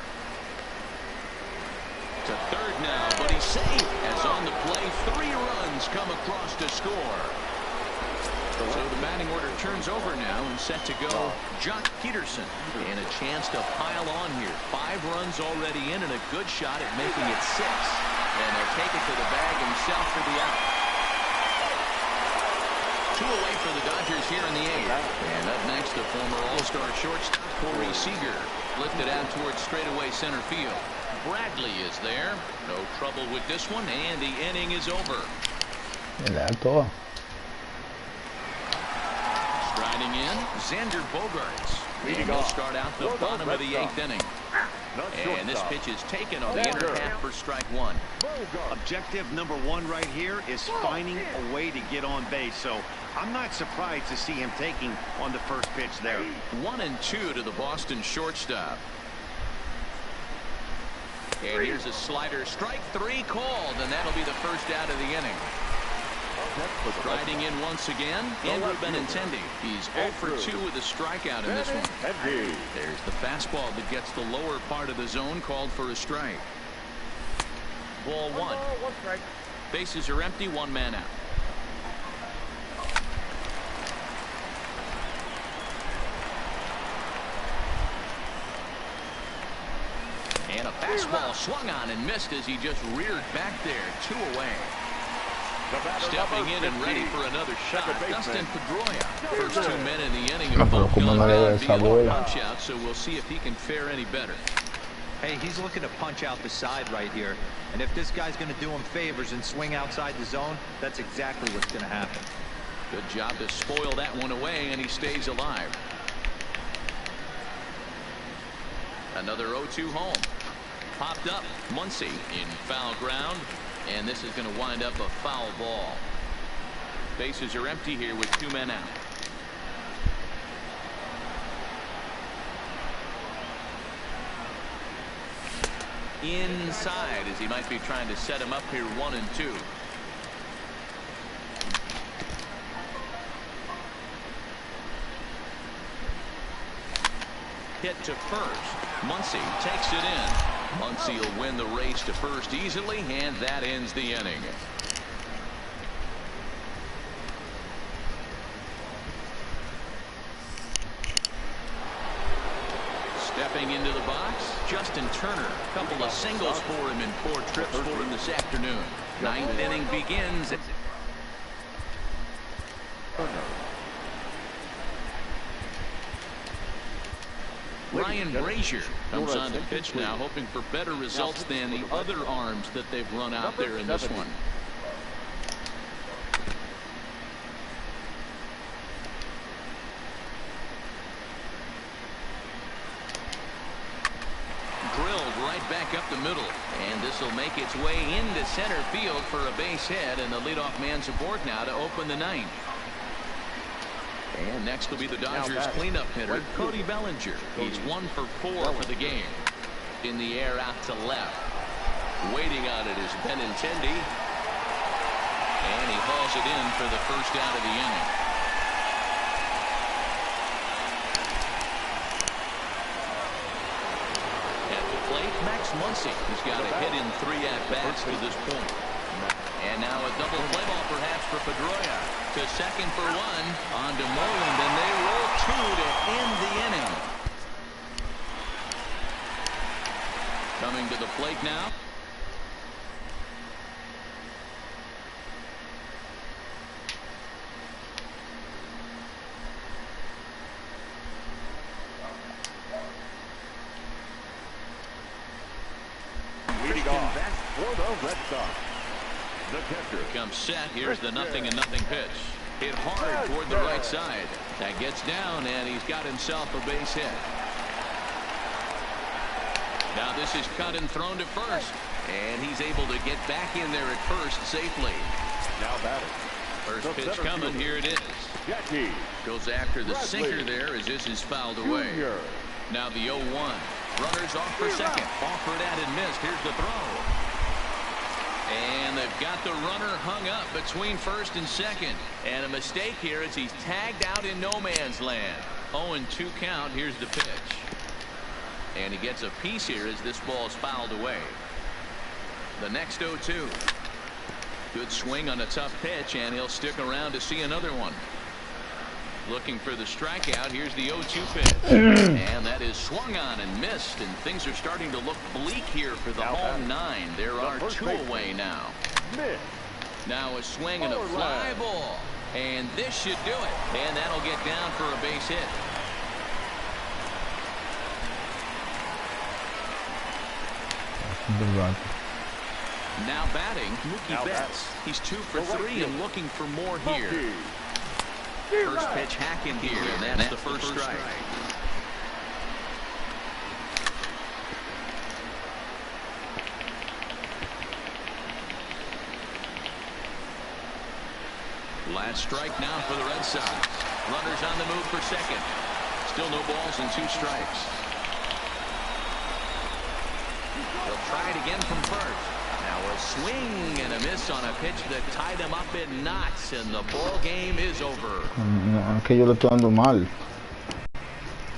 To third now, but he's safe. As on the play, 3 runs come across to score. So the batting order turns over now and set to go Jock Peterson. And a chance to pile on here. 5 runs already in and a good shot at making it 6. And they'll take it to the bag himself for the out. 2 away for the Dodgers here in the 8th. And up next, the former All-Star shortstop Corey Seager. Lifted out towards straightaway center field. Bradley is there. No trouble with this one, and the inning is over. Striding in, Xander Bogaerts. And he'll start out the bottom of the 8th inning. And this pitch is taken on the inner half for strike 1. Objective number 1 right here is finding a way to get on base. So I'm not surprised to see him taking on the first pitch there. 1-2 to the Boston shortstop. And here's a slider. Strike 3 called, and that'll be the first out of the inning. Striding in once again, Andrew Benintendi. He's 0 for 2 with a strikeout in this one. There's the fastball that gets the lower part of the zone, called for a strike. Ball 1. Bases are empty, 1 man out. And a fastball swung on and missed as he just reared back there. 2 away. Stepping in and ready for another shot, Dustin Pedroia. First 2 men in the inning have both gone down via punch out, so we'll see if he can fare any better. Hey, he's looking to punch out the side right here. And if this guy's going to do him favors and swing outside the zone, that's exactly what's going to happen. Good job to spoil that one away, and he stays alive. Another 0-2 home. Popped up. Muncy in foul ground, and this is going to wind up a foul ball. Bases are empty here with 2 men out. Inside, as he might be trying to set him up here 1-2. Hit to first. Muncy takes it in. Muncy will win the race to first easily, and that ends the inning. Stepping into the box, Justin Turner. Couple of singles for him in 4 trips for him this afternoon. 9th inning begins. Ryan Brazier comes on to pitch now, hoping for better results than the other arms that they've run out there in this one. Drilled right back up the middle, and this will make its way into center field for a base hit, and the leadoff man's aboard now to open the 9th. And next will be the Dodgers cleanup hitter, Cody Bellinger. He's 1 for 4 for the game. In the air out to left. Waiting on it is Benintendi. And he hauls it in for the first out of the inning. At the plate, Max Muncy. He's got a hit in 3 at-bats to this point. And now a double play ball perhaps for Pedroia. To second for 1 on to Moreland, and they roll 2 to end the inning. Coming to the plate now. Leading off for the Red Sox. The catcher comes set. Here's the 0-0 pitch. Hit hard toward the right side. That gets down, and he's got himself a base hit. Now this is cut and thrown to first, and he's able to get back in there at first safely. now batting. First pitch coming. Here it is. Jackie Goes after the sinker there as this is fouled away. Now the 0-1. Runners off for second. Offered at and missed. Here's the throw. And they've got the runner hung up between first and second. And a mistake here as he's tagged out in no man's land. 0-2 count. Here's the pitch. And he gets a piece here as this ball is fouled away. The next 0-2. Good swing on a tough pitch, and he'll stick around to see another one. Looking for the strikeout. Here's the 0-2 pitch. And that is swung on and missed, and things are starting to look bleak here for the home nine. There are two away now. Now a swing and a fly ball. And this should do it. And that'll get down for a base hit. Now batting, Mookie Betts. He's 2 for 3 and looking for more here. First pitch hack in here, and that's the first strike. Last strike now for the Red Sox. Runners on the move for second. Still no balls and 2 strikes. They'll try it again from first. Now a swing and a miss on a pitch that tied him up in knots, and the ball game is over. Es que yo le estoy dando mal.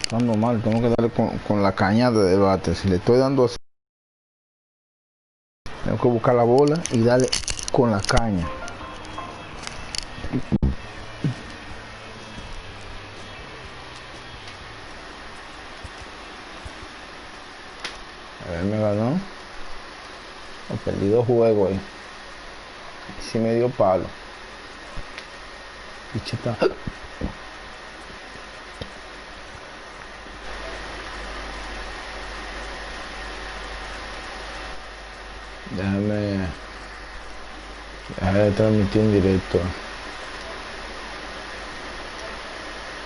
Tengo que darle con la caña de bate. Si le estoy dando así, tengo que buscar la bola y darle con la caña. A ver, me ganó. He perdido juego ahí. Sí me dio palo. Picheta. Déjame transmitir en directo.